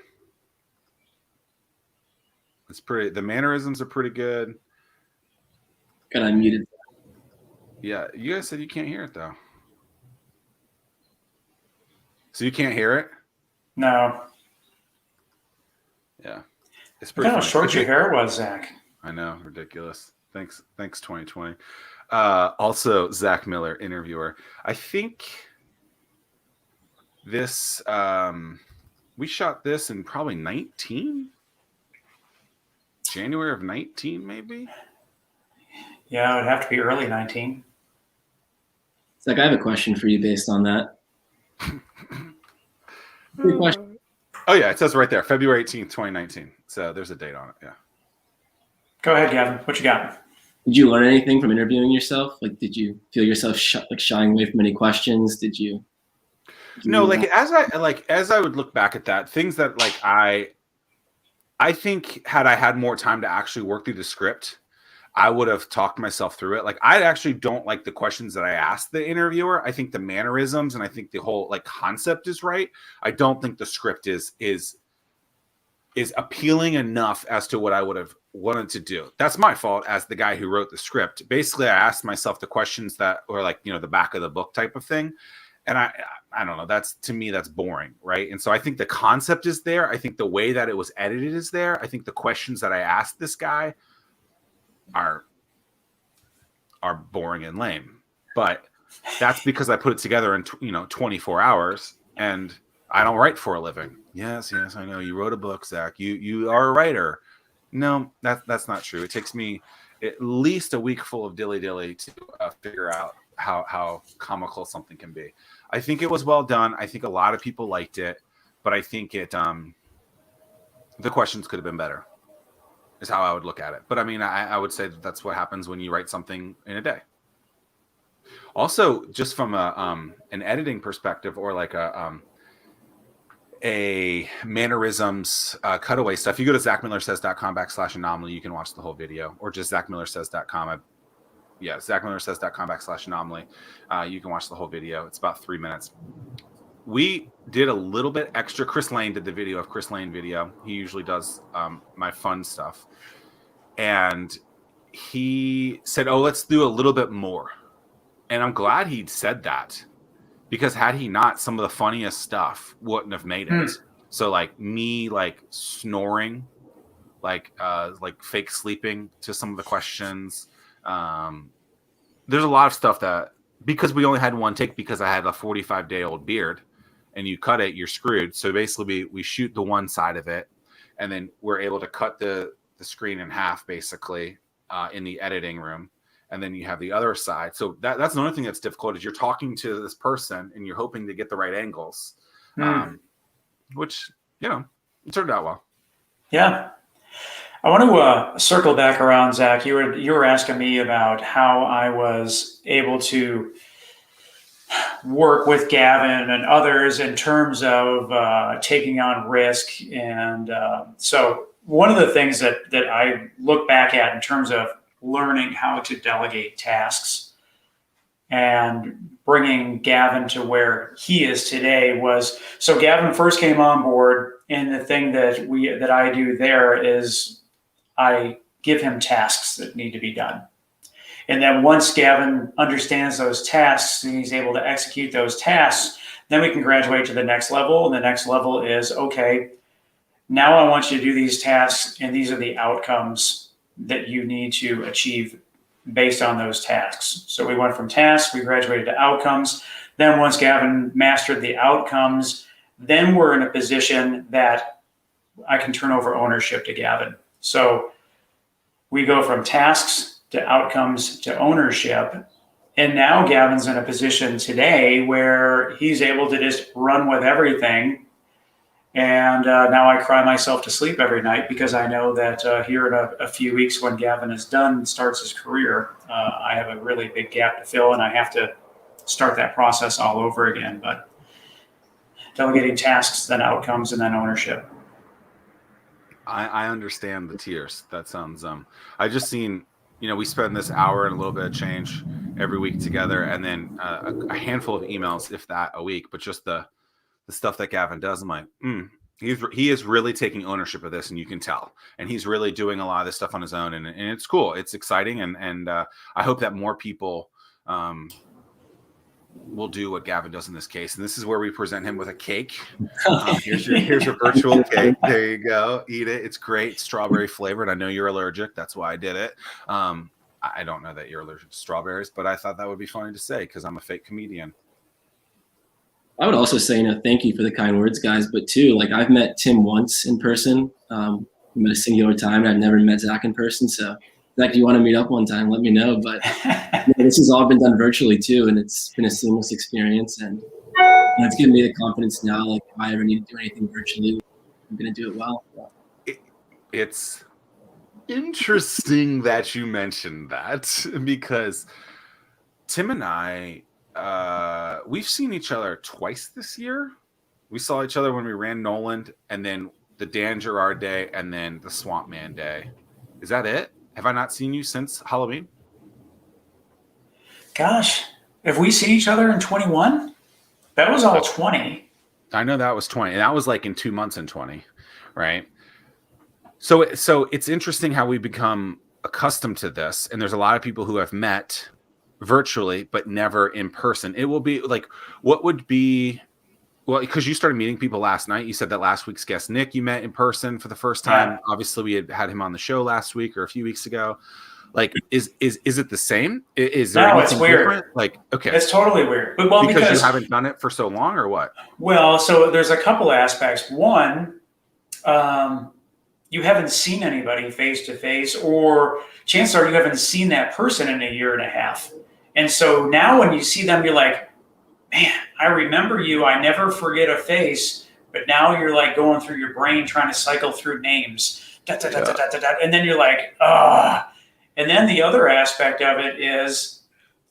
It's pretty. The mannerisms are pretty good. Got unmuted. Yeah, you guys said you can't hear it though. So you can't hear it? No. Yeah. It's pretty Look how short your hair was, Zach. I know, ridiculous. Thanks 2020. Also, Zack Miller, interviewer. I think this we shot this in probably 19? January of 19, maybe? Yeah, it would have to be early 19. Zach, I have a question for you based on that. Good question. Oh yeah, it says right there, February 18th, 2019. So there's a date on it. Yeah. Go ahead, Gavin. What you got? Did you learn anything from interviewing yourself? Did you feel yourself shying away from any questions? Did you? No, like as I would look back at that, things that like I think had I had more time to actually work through the script, I would have talked myself through it. Like I actually don't like the questions that I asked the interviewer. I think the mannerisms and I think the whole like concept is right. I don't think the script is appealing enough as to what I would have wanted to do. That's my fault as the guy who wrote the script. Basically, I asked myself the questions that were like, you know, the back of the book type of thing. And I don't know, that's to me, that's boring. Right. And so I think the concept is there. I think the way that it was edited is there. I think the questions that I asked this guy are boring and lame, but that's because I put it together in 24 hours, and I don't write for a living. Yes, I know you wrote a book, Zach. You are a writer. No, that's not true. It takes me at least a week full of dilly to figure out how comical something can be. I think it was well done. I think a lot of people liked it, but I think the questions could have been better. Is how I would look at it. But I mean, I would say that's what happens when you write something in a day. Also, just from an editing perspective, or like a mannerisms cutaway stuff, you go to zackmillersays.com/anomaly. You can watch the whole video, or just zackmillersays.com. zackmillersays.com/anomaly. You can watch the whole video. It's about 3 minutes. We did a little bit extra. Chris Lane did the video of Chris Lane video. He usually does my fun stuff. And he said, oh, let's do a little bit more. And I'm glad he said that, because had he not, some of the funniest stuff wouldn't have made it. So like me, like snoring, like fake sleeping to some of the questions. There's a lot of stuff that, because we only had one take, because I had a 45-day-old beard, and you cut it, you're screwed. So basically we shoot the one side of it, and then we're able to cut the screen in half, basically, in the editing room. And then you have the other side. So that's another thing that's difficult, is you're talking to this person and you're hoping to get the right angles, which, it turned out well. Yeah. I want to circle back around, Zach. You were asking me about how I was able to work with Gavin and others in terms of taking on risk. And so one of the things that I look back at in terms of learning how to delegate tasks and bringing Gavin to where he is today was, so Gavin first came on board, and the thing that I do there is I give him tasks that need to be done. And then once Gavin understands those tasks and he's able to execute those tasks, then we can graduate to the next level. And the next level is, okay, now I want you to do these tasks, and these are the outcomes that you need to achieve based on those tasks. So we went from tasks, we graduated to outcomes. Then once Gavin mastered the outcomes, then we're in a position that I can turn over ownership to Gavin. So we go from tasks to outcomes to ownership. And now Gavin's in a position today where he's able to just run with everything. And now I cry myself to sleep every night, because I know that here in a few weeks, when Gavin is done, starts his career, I have a really big gap to fill, and I have to start that process all over again. But delegating tasks, then outcomes, and then ownership. I understand the tears. That sounds I just seen, we spend this hour and a little bit of change every week together, and then a handful of emails, if that, a week. But just the stuff that Gavin does, I'm like, he is really taking ownership of this, and you can tell. And he's really doing a lot of this stuff on his own, and it's cool. It's exciting, and I hope that more people will do what Gavin does in this case. And this is where we present him with a cake. Here's your virtual cake. There you go. Eat it. It's great. Strawberry flavored. I know you're allergic. That's why I did it. I don't know that you're allergic to strawberries, but I thought that would be funny to say, because I'm a fake comedian. I would also say, thank you for the kind words, guys. But too, like, I've met Tim once in person. We met a singular time, and I've never met Zach in person. So, Zach, if you want to meet up one time, let me know. But this has all been done virtually too, and it's been a seamless experience. And it's given me the confidence now. Like, if I ever need to do anything virtually, I'm going to do it well. It's interesting that you mentioned that, because Tim and I we've seen each other twice this year. We saw each other when we ran Noland, and then the Dan Gerard Day, and then the Swamp Man Day. Is that it? Have I not seen you since Halloween? Gosh, have we seen each other in 21? That was all 20. I know that was 20, and that was like in 2 months in 20, right? So it's interesting how we become accustomed to this, and there's a lot of people who have met virtually but never in person. It will be like, what would be, well, because you started meeting people last night. You said that last week's guest Nick you met in person for the first time. Yeah. Obviously we had him on the show last week or a few weeks ago. Like, is it the same? Is there No, it's anything weird. different? Like, okay, It's totally weird. But, well, because you haven't done it for so long, or what? Well, so there's a couple aspects. One, you haven't seen anybody face to face, or chances are you haven't seen that person in a year and a half. And so now when you see them, you're like, man, I remember you. I never forget a face. But now you're like going through your brain trying to cycle through names. And then you're like, ah. And then the other aspect of it is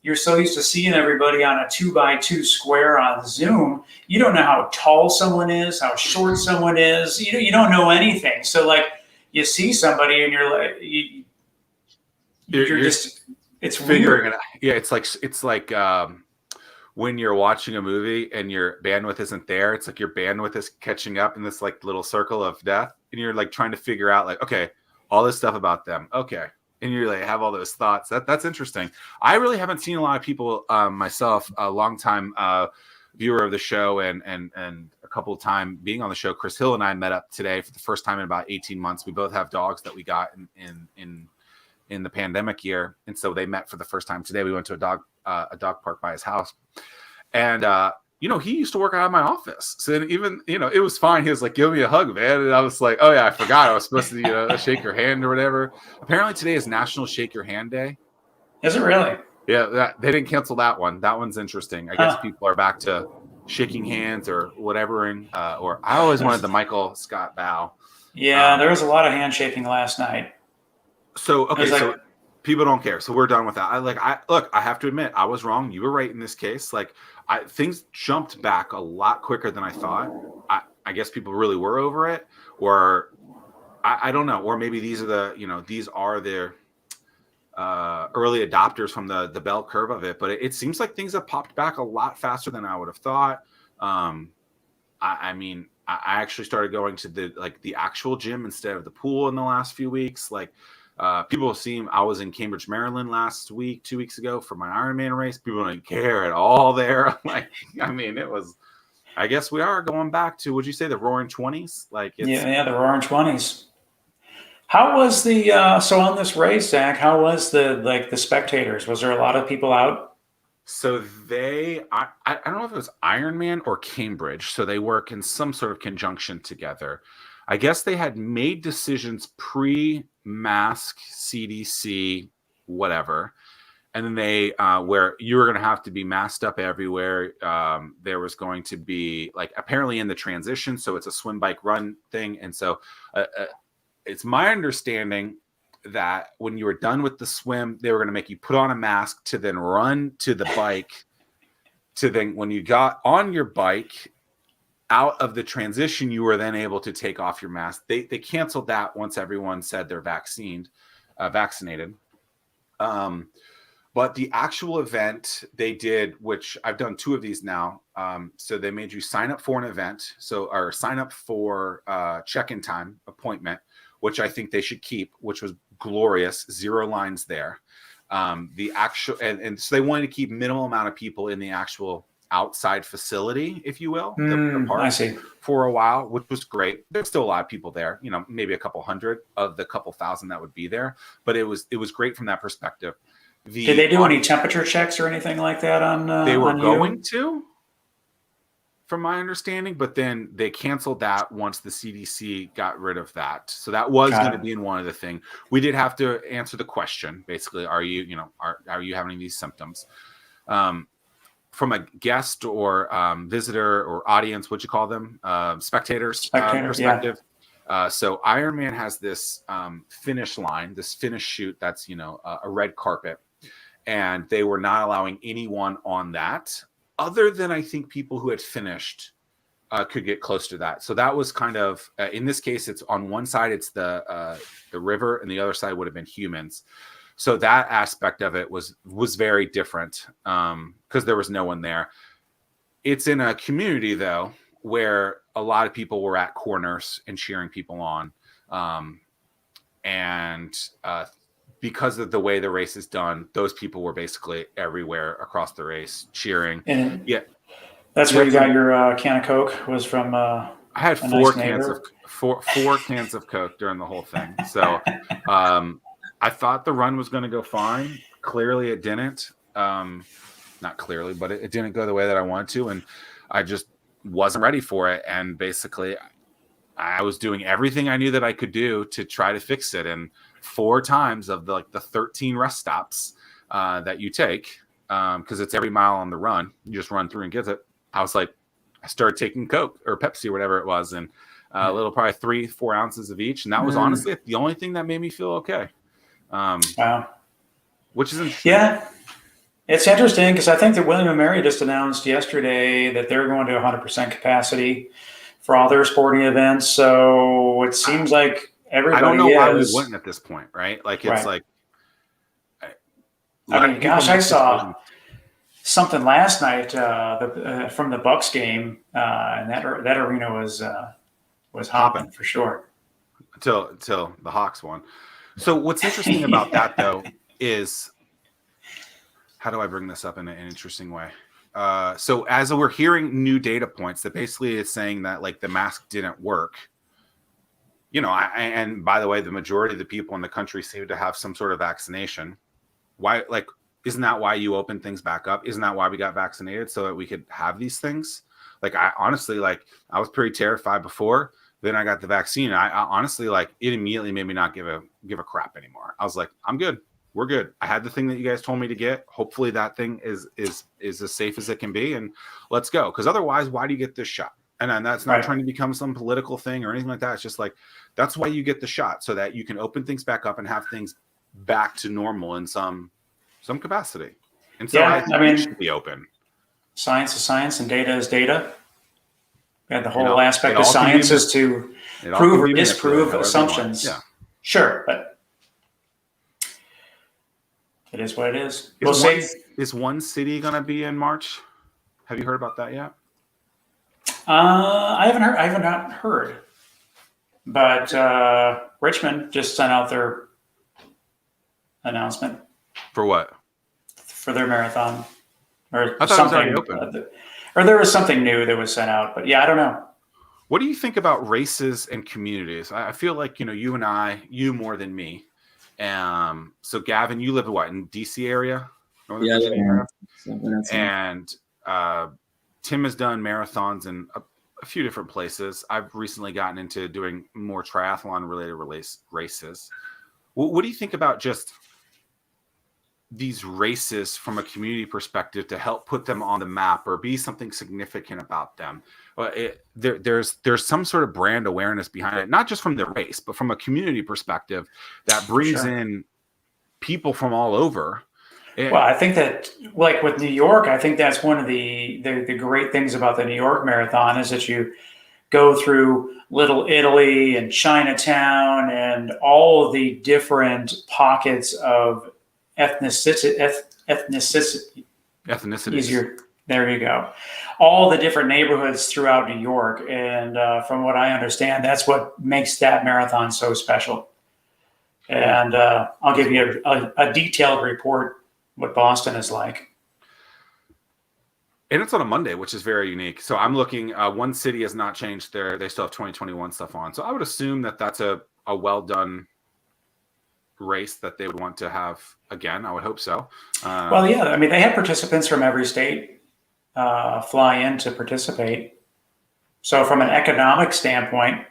you're so used to seeing everybody on a 2x2 square on Zoom. You don't know how tall someone is, how short someone is. You don't know anything. So like you see somebody and you're like, you're just, it's figuring weird. it out. Yeah, it's like when you're watching a movie and your bandwidth isn't there. It's like your bandwidth is catching up in this like little circle of death, and you're like trying to figure out like, okay, all this stuff about them. Okay. And you like have all those thoughts. That's interesting. I really haven't seen a lot of people myself, a long time viewer of the show and a couple of time being on the show. Chris Hill and I met up today for the first time in about 18 months. We both have dogs that we got in the pandemic year, and so they met for the first time today. We went to a dog park by his house, and he used to work out of my office. So then even, it was fine. He was like, give me a hug, man. And I was like, oh yeah, I forgot I was supposed to, shake your hand or whatever. Apparently today is National Shake Your Hand Day. Is it really? Yeah. They didn't cancel that one. That one's interesting. I guess people are back to shaking hands or whatever. Or I always wanted the Michael Scott bow. Yeah. There was a lot of handshaking last night. So, okay. So people don't care. So we're done with that. I have to admit, I was wrong. You were right in this case. Like, things jumped back a lot quicker than I thought. I guess people really were over it, or I don't know, or maybe these are their early adopters from the bell curve of it. But it seems like things have popped back a lot faster than I would have thought. I mean, I actually started going to the actual gym instead of the pool in the last few weeks. Like, people have seen I was in Cambridge, Maryland last week, 2 weeks ago for my Ironman race. People don't care at all there. Like, I mean, it was, I guess we are going back to, would you say the roaring 20s? Like, it's, yeah, the roaring 20s. How was the, so on this race, Zach, how was the spectators? Was there a lot of people out? So I don't know if it was Ironman or Cambridge. So they work in some sort of conjunction together. I guess they had made decisions pre-mask, CDC, whatever. And then they, where you were going to have to be masked up everywhere. There was going to be, like, apparently in the transition. So it's a swim, bike, run thing. And so it's my understanding that when you were done with the swim, they were going to make you put on a mask to then run to the bike. To then, when you got on your bike, out of the transition, you were then able to take off your mask. They canceled that once everyone said they're vaccinated. But the actual event they did, which I've done 2 of these now. So they made you sign up for an event. Or sign up for check-in time appointment, which I think they should keep, which was glorious. 0 lines there. The actual, and so they wanted to keep minimal amount of people in the actual outside facility, if you will, the park, I see. for a while, which was great. There's still a lot of people there, maybe a couple hundred of the couple thousand that would be there, but it was great from that perspective. Did they do any temperature checks or anything like that on? They were on going to, from my understanding, but then they canceled that once the CDC got rid of that. So that was going to be in one of the things. We did have to answer the question, basically, are you having these symptoms? From a guest or visitor or audience, what'd you call them? Spectators perspective. Yeah. So Ironman has this finish line, this finish chute that's, a red carpet. and they were not allowing anyone on that other than I think people who had finished could get close to that. So that was kind of in this case, it's on one side it's the river, and the other side would have been humans. So that aspect of it was very different because there was no one there. It's in a community though where a lot of people were at corners and cheering people on, and because of the way the race is done, those people were basically everywhere across the race cheering. And yeah. That's where you got your can of Coke was from. I had four cans of Coke during the whole thing. So I thought the run was going to go fine. Clearly it didn't. Not clearly, but it didn't go the way that I wanted to. And I just wasn't ready for it. And basically I was doing everything I knew that I could do to try to fix it. And 4 times of the 13 rest stops that you take, because it's every mile on the run, you just run through and get it. I started taking Coke or Pepsi or whatever it was, and a little, probably 3-4 ounces of each. And that was honestly the only thing that made me feel okay. Wow. Which is interesting. Yeah. It's interesting because I think that William & Mary just announced yesterday that they're going to 100% capacity for all their sporting events. So it seems like everybody I don't know why we is. wouldn't at this point, right? Like it's Right. like I mean, gosh, I saw something last night from the Bucks game, and that arena was hopping for sure. Until the Hawks won. So what's interesting about that though is, how do I bring this up in an interesting way? So as we're hearing new data points that basically is saying that like the mask didn't work, and by the way, the majority of the people in the country seem to have some sort of vaccination. Why, like, isn't that why you open things back up? Isn't that why we got vaccinated, so that we could have these things? Like, I honestly, I was pretty terrified before. Then I got the vaccine. I honestly, it immediately made me not give a crap anymore. I was like, I'm good. We're good. I had the thing that you guys told me to get. Hopefully that thing is as safe as it can be, and let's go. Because otherwise, why do you get this shot? And that's not trying to become some political thing or anything like that. It's just like, that's why you get the shot, so that you can open things back up and have things back to normal in some capacity. And so I think it should be open. Science is science and data is data. And the whole aspect of science is to prove or disprove assumptions. Yeah. Sure, but it is what it is. Is one city going to be in March? Have you heard about that yet? I haven't heard. I have not heard. But Richmond just sent out their announcement. For what? For their marathon. Or I thought it was already open. Or there was something new that was sent out. But yeah, I don't know. What do you think about races and communities? I feel like, you and I, you more than me. So Gavin, you live in DC area? Northern Virginia area? And Tim has done marathons in a few different places. I've recently gotten into doing more triathlon related races. What do you think about just these races from a community perspective to help put them on the map or be something significant about them? There's some sort of brand awareness behind it, not just from the race, but from a community perspective that brings in people from all over. Well, I think that, like with New York, I think that's one of the great things about the New York Marathon is that you go through Little Italy and Chinatown and all of the different pockets of ethnicity. Easier. There you go. All the different neighborhoods throughout New York. And from what I understand, that's what makes that marathon so special. And I'll give you a detailed report what Boston is like. And it's on a Monday, which is very unique. So I'm looking, one city has not changed they still have 2021 stuff on. So I would assume that that's a well done race that they would want to have again. I would hope so. Well, yeah, I mean, they have participants from every state fly in to participate. So from an economic standpoint,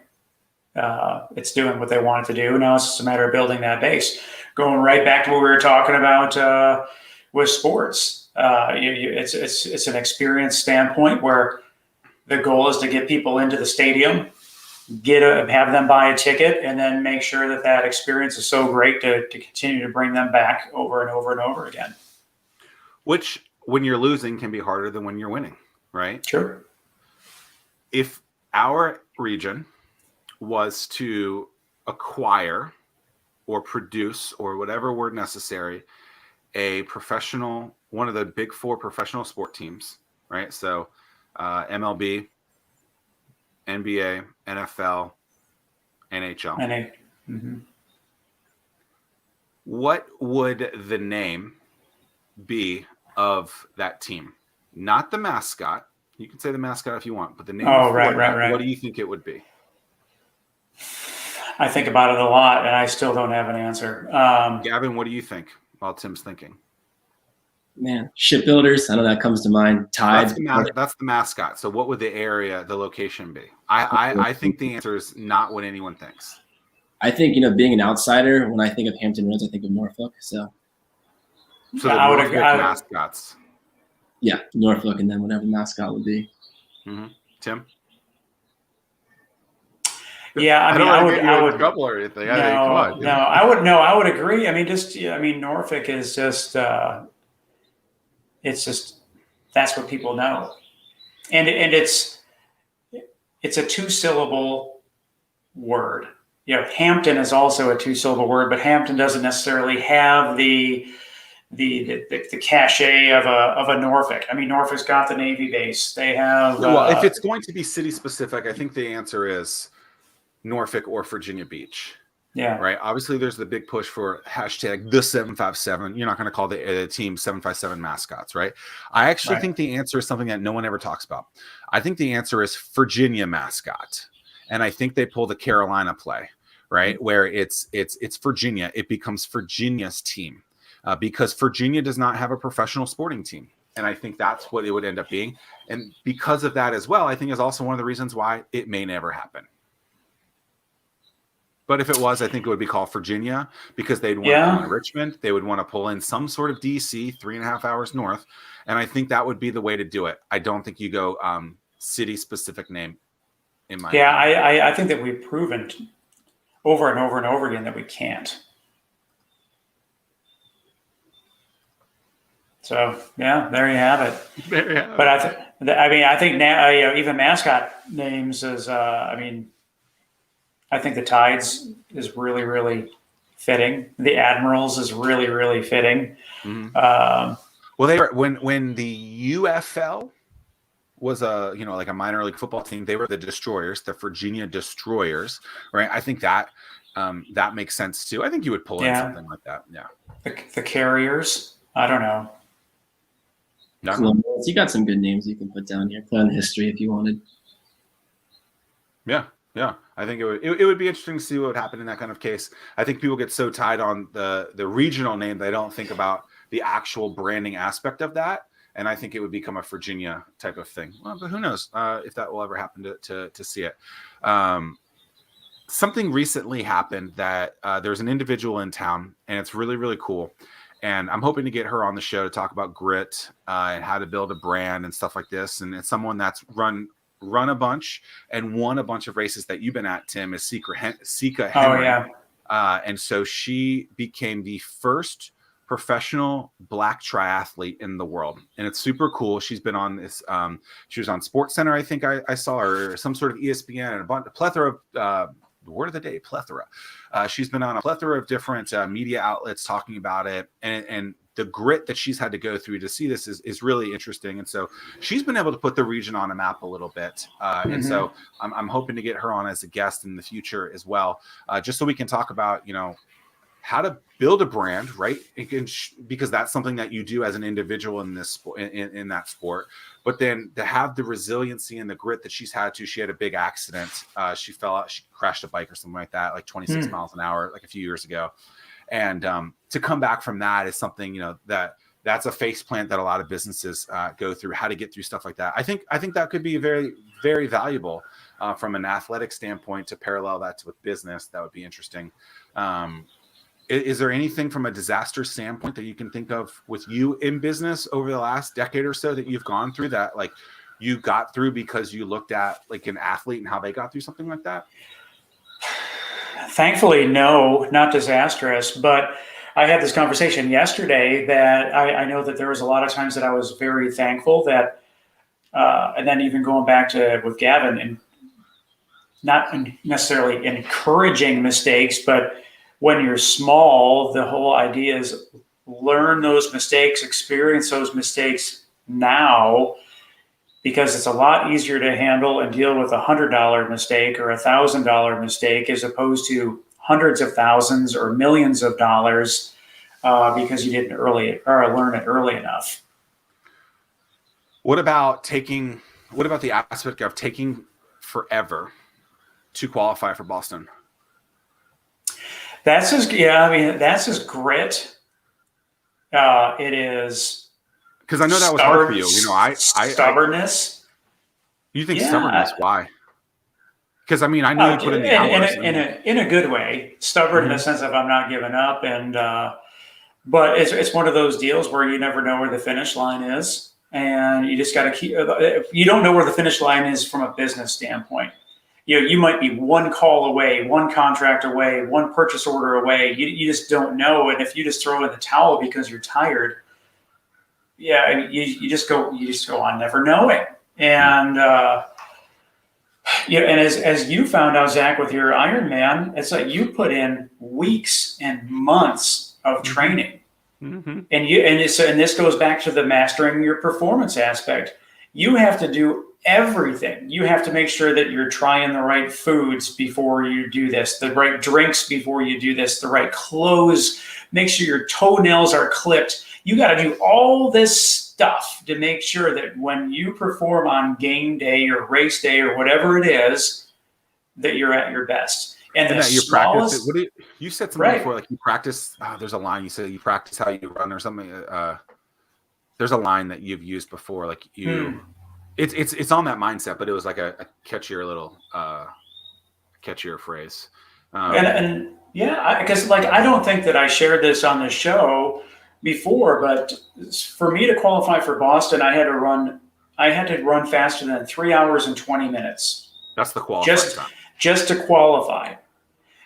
it's doing what they want it to do. Now it's just a matter of building that base. Going right back to what we were talking about with sports. It's an experience standpoint where the goal is to get people into the stadium, have them buy a ticket, and then make sure that experience is so great to continue to bring them back over and over and over again. which when you're losing can be harder than when you're winning, right? Sure. If our region was to acquire or produce or whatever word necessary, a professional, one of the big four professional sport teams, right? So MLB, NBA, NFL, NHL. Mm-hmm. What would the name be of that team? Not the mascot. You can say the mascot if you want, but the name Right. What do you think it would be? I think about it a lot, and I still don't have an answer. Gavin, what do you think while Tim's thinking? Man, shipbuilders. I know that comes to mind. Tide. That's the mascot. So what would the location be? I think the answer is not what anyone thinks. I think, being an outsider, when I think of Hampton Roads, I think of Norfolk. So the Norfolk mascots. Yeah, Norfolk, and then whatever the mascot would be. Mm-hmm. Tim? Yeah, I would trouble or anything. I would agree. Norfolk is just it's just that's what people know, and it's a 2-syllable word. Hampton is also a 2-syllable word, but Hampton doesn't necessarily have the cachet of a Norfolk. Norfolk's got the Navy base. They have. Well, if it's going to be city specific, I think the answer is Norfolk or Virginia Beach. Yeah. Right. Obviously, there's the big push for hashtag the 757. You're not going to call the team 757 mascots, right? I actually think the answer is something that no one ever talks about. I think the answer is Virginia mascot, and I think they pull the Carolina play, right, where it's Virginia. It becomes Virginia's team because Virginia does not have a professional sporting team, and I think that's what it would end up being. And because of that as well, I think is also one of the reasons why it may never happen. But if it was, I think it would be called Virginia because they'd want to pull in Richmond. They would want to pull in some sort of DC 3.5 hours north. And I think that would be the way to do it. I don't think you go city specific name in my opinion. I think that we've proven over and over and over again that we can't. So there you have it. But I think now even mascot names is I think the Tides is really, really fitting. The Admirals is really, really fitting. Mm-hmm. Well, they were when the UFL was a minor league football team. They were the Destroyers, the Virginia Destroyers, right? I think that that makes sense too. I think you would pull in something like that. Yeah. The Carriers. I don't know. No. You got some good names you can put down here. Put on history if you wanted. Yeah. Yeah, I think it would be interesting to see what would happen in that kind of case. I think people get so tied on the regional name they don't think about the actual branding aspect of that, and I think it would become a Virginia type of thing. Well, but who knows if that will ever happen to see it. Something recently happened that there's an individual in town, and it's really, really cool. And I'm hoping to get her on the show to talk about grit and how to build a brand and stuff like this. And it's someone that's run a bunch and won a bunch of races that you've been at, Tim, is Sika Henry. Oh, yeah. And so she became the first professional Black triathlete in the world. And it's super cool. She's been on this, she was on SportsCenter, I think I saw her, or some sort of ESPN, and a plethora of, the word of the day, plethora. She's been on a plethora of different media outlets talking about it. And the grit that she's had to go through to see this is really interesting. And so she's been able to put the region on a map a little bit. And so I'm hoping to get her on as a guest in the future as well, just so we can talk about, how to build a brand, right? Because that's something that you do as an individual in this in that sport. But then to have the resiliency and the grit that she had a big accident. She fell out, she crashed a bike or something like that, like 26 miles an hour, like a few years ago. And to come back from that is something, that's a face plant that a lot of businesses go through, how to get through stuff like that. I think that could be very, very valuable from an athletic standpoint to parallel that with business. That would be interesting. Is there anything from a disaster standpoint that you can think of with you in business over the last decade or so that you've gone through that, like you got through because you looked at like an athlete and how they got through something like that? Thankfully, no, not disastrous, but I had this conversation yesterday that I know that there was a lot of times that I was very thankful that, and then even going back to with Gavin, and not necessarily encouraging mistakes, but when you're small, the whole idea is learn those mistakes, experience those mistakes now, because it's a lot easier to handle and deal with $100 mistake or $1,000 mistake as opposed to hundreds of thousands or millions of dollars because you didn't learn it early enough. What about the aspect of taking forever to qualify for Boston? That's his grit. It is, because I know that was hard for you. Stubbornness. You think stubbornness? Why? Because I know you put in the hours. In a good way, stubborn in the sense of I'm not giving up, and but it's one of those deals where you never know where the finish line is, and you just got to keep. You don't know where the finish line is from a business standpoint. You might be one call away, one contract away, one purchase order away. You just don't know, and if you just throw in the towel because you're tired, you just go on never knowing. And and as you found out, Zach, with your Ironman, it's like you put in weeks and months of training, and this goes back to the mastering your performance aspect. You have to do everything. You have to make sure that you're trying the right foods before you do this, the right drinks before you do this, the right clothes, make sure your toenails are clipped. You got to do all this stuff to make sure that when you perform on game day or race day or whatever it is, that you're at your best. And that you practice it. You said something before, like you practice. There's a line you said you practice how you run or something. There's a line that you've used before, like you. It's on that mindset, but it was like a catchier phrase. Because I don't think that I shared this on the show before, but for me to qualify for Boston, I had to run faster than 3 hours and 20 minutes. That's the qualifying time. Just to qualify.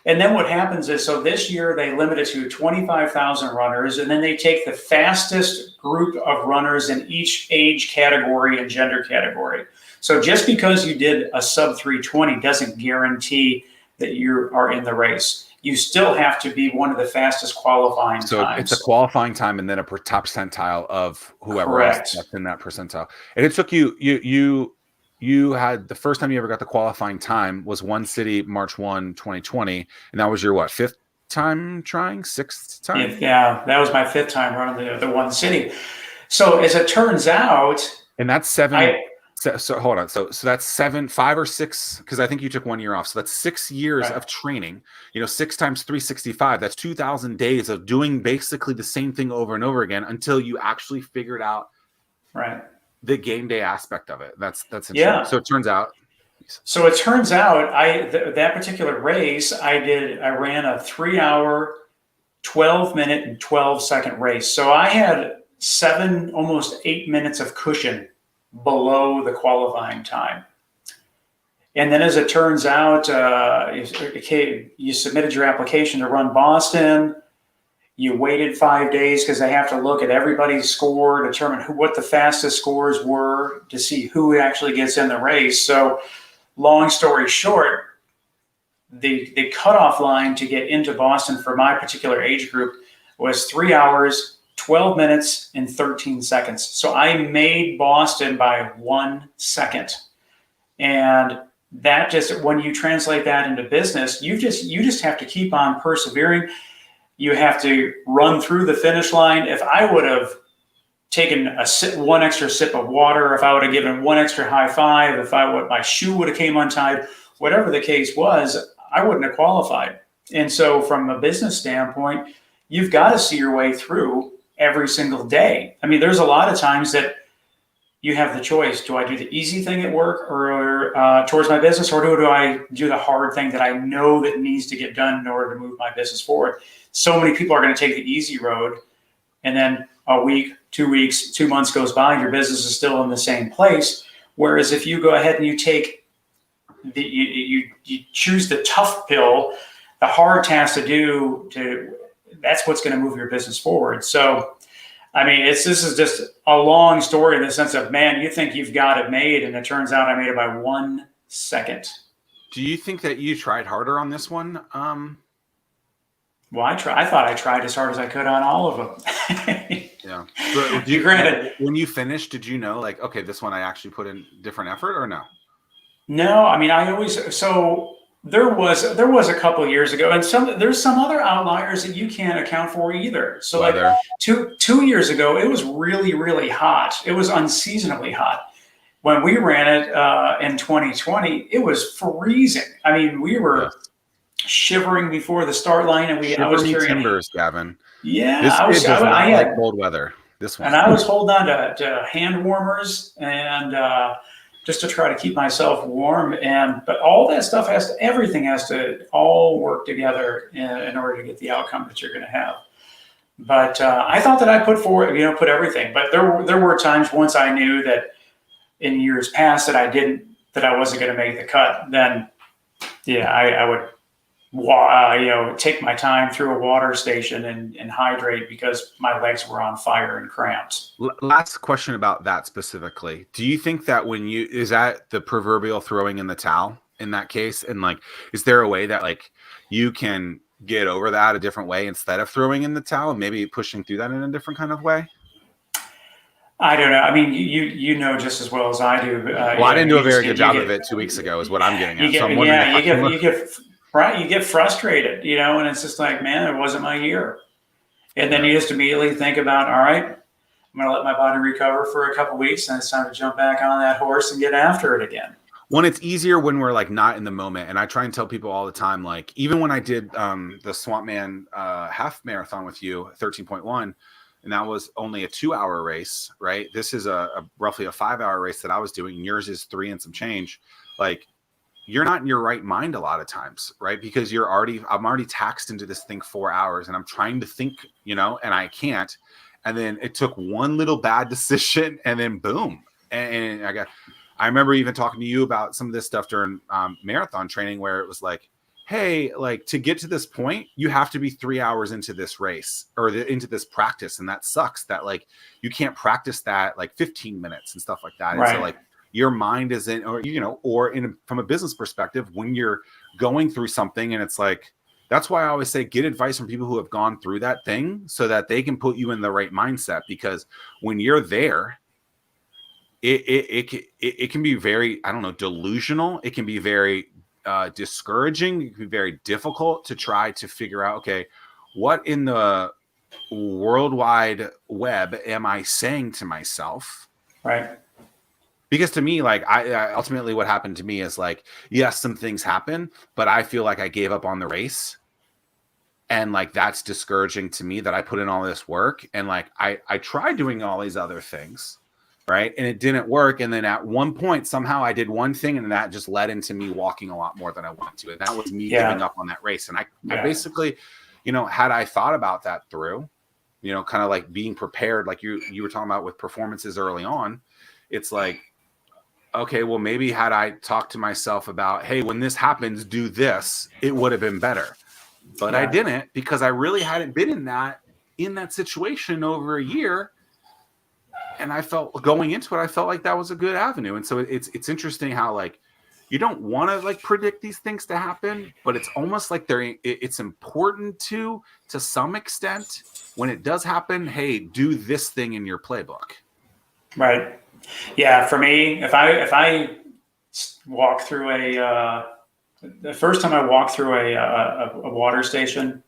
And then what happens is, so this year they limit it to 25,000 runners, and then they take the fastest group of runners in each age category and gender category. So just because you did a sub 320 doesn't guarantee that you are in the race. You still have to be one of the fastest qualifying times. So it's a qualifying time and then a top percentile of whoever else that's in that percentile. And it took you had the first time you ever got the qualifying time was one city, March 1, 2020. And that was your sixth time? Yeah, that was my fifth time running the one city. So as it turns out. And that's so hold on. So that's 5 or 6, because I think you took 1 year off. So that's 6 years of training, 6 times 365. That's 2,000 days of doing basically the same thing over and over again until you actually figured out the game day aspect of it. That's interesting. Yeah. So it turns out that particular race I ran a 3 hour, 12 minute and 12 second race. So I had 7, almost 8 minutes of cushion below the qualifying time. And then as it turns out, you submitted your application to run Boston. You waited 5 days because they have to look at everybody's score, determine what the fastest scores were to see who actually gets in the race. So long story short, the cutoff line to get into Boston for my particular age group was 3 hours, 12 minutes, and 13 seconds. So I made Boston by 1 second. And that just, when you translate that into business, you just have to keep on persevering. You have to run through the finish line. If I would have taken one extra sip of water, if I would have given one extra high five, if my shoe would have came untied, whatever the case was, I wouldn't have qualified. And so from a business standpoint, you've got to see your way through every single day. I mean, there's a lot of times that you have the choice. Do I do the easy thing at work or towards my business, or do I do the hard thing that I know that needs to get done in order to move my business forward? So many people are going to take the easy road, and then a week, 2 weeks, 2 months goes by, your business is still in the same place. Whereas if you go ahead and you take you choose the tough pill, the hard task to do, that's what's going to move your business forward. So, I mean, this is just a long story in the sense of, man, you think you've got it made, and it turns out I made it by 1 second. Do you think that you tried harder on this one? Well, I thought I tried as hard as I could on all of them. Yeah. So Granted, when you finished, did you know, like, okay, this one I actually put in different effort, or no? no, I mean, there was a couple of years ago, and there's some other outliers that you can't account for either. So Weather. like two years ago, it was really, really hot. It was unseasonably hot. When we ran it in 2020, it was freezing. I mean, we were shivering before the start line, and I was carrying timbers, Gavin. Yeah, I had cold weather. This one, and I was holding on to hand warmers and just to try to keep myself warm. But all that stuff everything has to all work together in order to get the outcome that you're going to have. But I thought that I put everything. But there were times once I knew that in years past that I wasn't going to make the cut. Then, yeah, I would take my time through a water station and hydrate because my legs were on fire and cramped. Last question about that specifically. Do you think that is that the proverbial throwing in the towel in that case? And like, is there a way that like you can get over that a different way instead of throwing in the towel and maybe pushing through that in a different kind of way? I don't know. I mean, you know just as well as I do. Well, I didn't do a very good job of it 2 weeks ago is what I'm getting at. You get frustrated, and it's just like, man, it wasn't my year. And then you just immediately think about, all right, I'm going to let my body recover for a couple of weeks, and it's time to jump back on that horse and get after it again. When it's easier when we're like not in the moment. And I try and tell people all the time, like even when I did the Swamp Man half marathon with you, 13.1, and that was only a 2-hour race, right? This is a roughly a 5-hour race that I was doing. Yours is 3 and some change. Like, you're not in your right mind a lot of times, right? Because I'm already taxed into this thing 4 hours, and I'm trying to think, and I can't. And then it took one little bad decision, and then boom. And I remember even talking to you about some of this stuff during marathon training, where it was like, hey, like to get to this point, you have to be 3 hours into this race or into this practice. And that sucks that like, you can't practice that like 15 minutes and stuff like that. Right. And so like your mind isn't, from a business perspective, when you're going through something and it's like, that's why I always say, get advice from people who have gone through that thing so that they can put you in the right mindset. Because when you're there, it can be very, I don't know, delusional. It can be very discouraging. It can be very difficult to try to figure out, okay, what in the worldwide web am I saying to myself? Right. Because to me, like I ultimately what happened to me is like, yes, some things happen, but I feel like I gave up on the race. And like, that's discouraging to me that I put in all this work. And like, I tried doing all these other things. Right. And it didn't work. And then at one point, somehow I did one thing and that just led into me walking a lot more than I wanted to. And that was me giving up on that race. And I basically, had I thought about that through, kind of like being prepared, like you were talking about with performances early on, it's like, okay, well, maybe had I talked to myself about, hey, when this happens, do this, it would have been better. But I didn't, because I really hadn't been in that situation over a year. And I felt going into it, I felt like that was a good avenue. And so it's interesting how like you don't want to like predict these things to happen, but it's almost like it's important to some extent when it does happen. Hey, do this thing in your playbook. Right. Yeah. For me, if I walk through the first time I walk through a water station,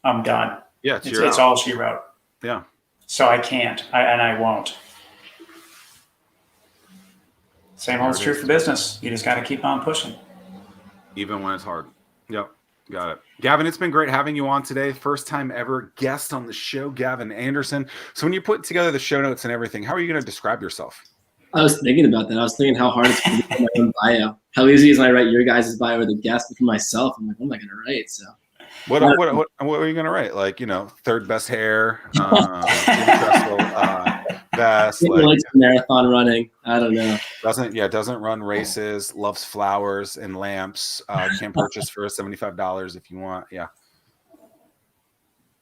I'm done. Yeah. It's all she wrote. Yeah. So I can't, and I won't. Same holds true for business. You just got to keep on pushing. Even when it's hard. Yep. Got it. Gavin, it's been great having you on today. First time ever guest on the show, Gavin Andersen. So when you put together the show notes and everything, how are you going to describe yourself? I was thinking about that. I was thinking how hard it's going to be to write my own bio. How easy is it when I write your guys' bio with a guest for myself? I'm like, what am I going to write? So. What are you going to write? Like, third best hair, best, like marathon running. I don't know. Doesn't run races, loves flowers and lamps, can purchase for $75 if you want. Yeah.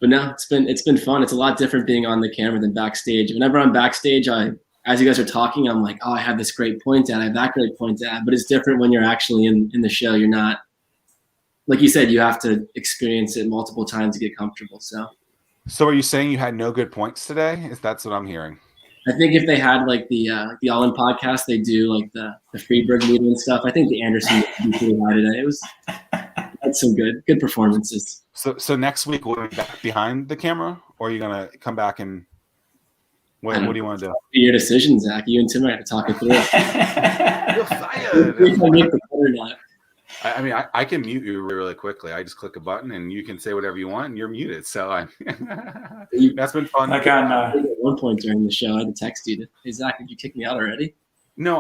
But no, it's been fun. It's a lot different being on the camera than backstage. Whenever I'm backstage, as you guys are talking, I'm like, oh, I have this great point to add, I have that great point to add. But it's different when you're actually in the show. You're not, like you said, you have to experience it multiple times to get comfortable. So are you saying you had no good points today? That's what I'm hearing. I think if they had like the All In podcast, they do like the Freeburg meeting and stuff. I think the Andersen would be pretty high today. It was had some good performances. So next week we'll be back behind the camera, or are you gonna come back and what do you want to do? Your decision, Zach. You and Tim are going to talk it through. You're fired. I mean, I can mute you really quickly. I just click a button and you can say whatever you want and you're muted. So that's been fun. Like on at one point during the show, I had to text you. Hey, Zach, did you kick me out already? No,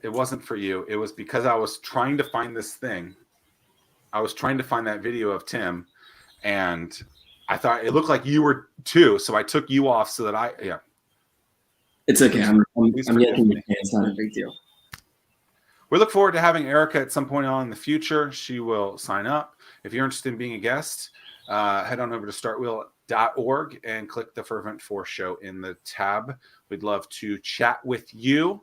it wasn't for you. It was because I was trying to find this thing. I was trying to find that video of Tim, and I thought it looked like you were too. So I took you off so that It's okay. I'm yanking your pants. It's not a big deal. We look forward to having Erica at some point on in the future. She will sign up. If you're interested in being a guest, head on over to startwheel.org and click the Fervent Four Show in the tab. We'd love to chat with you.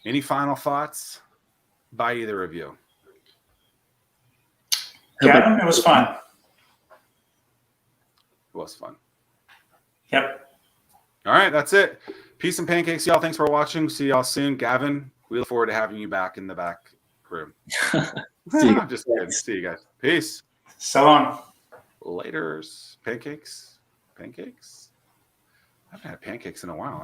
Any final thoughts by either of you? Gavin, it was fun. It was fun. Yep. All right, that's it. Peace and pancakes, y'all. Thanks for watching. See y'all soon. Gavin, we look forward to having you back in the back room. I'm just kidding. See you guys. Peace. So long. Laters. Pancakes. I haven't had pancakes in a while.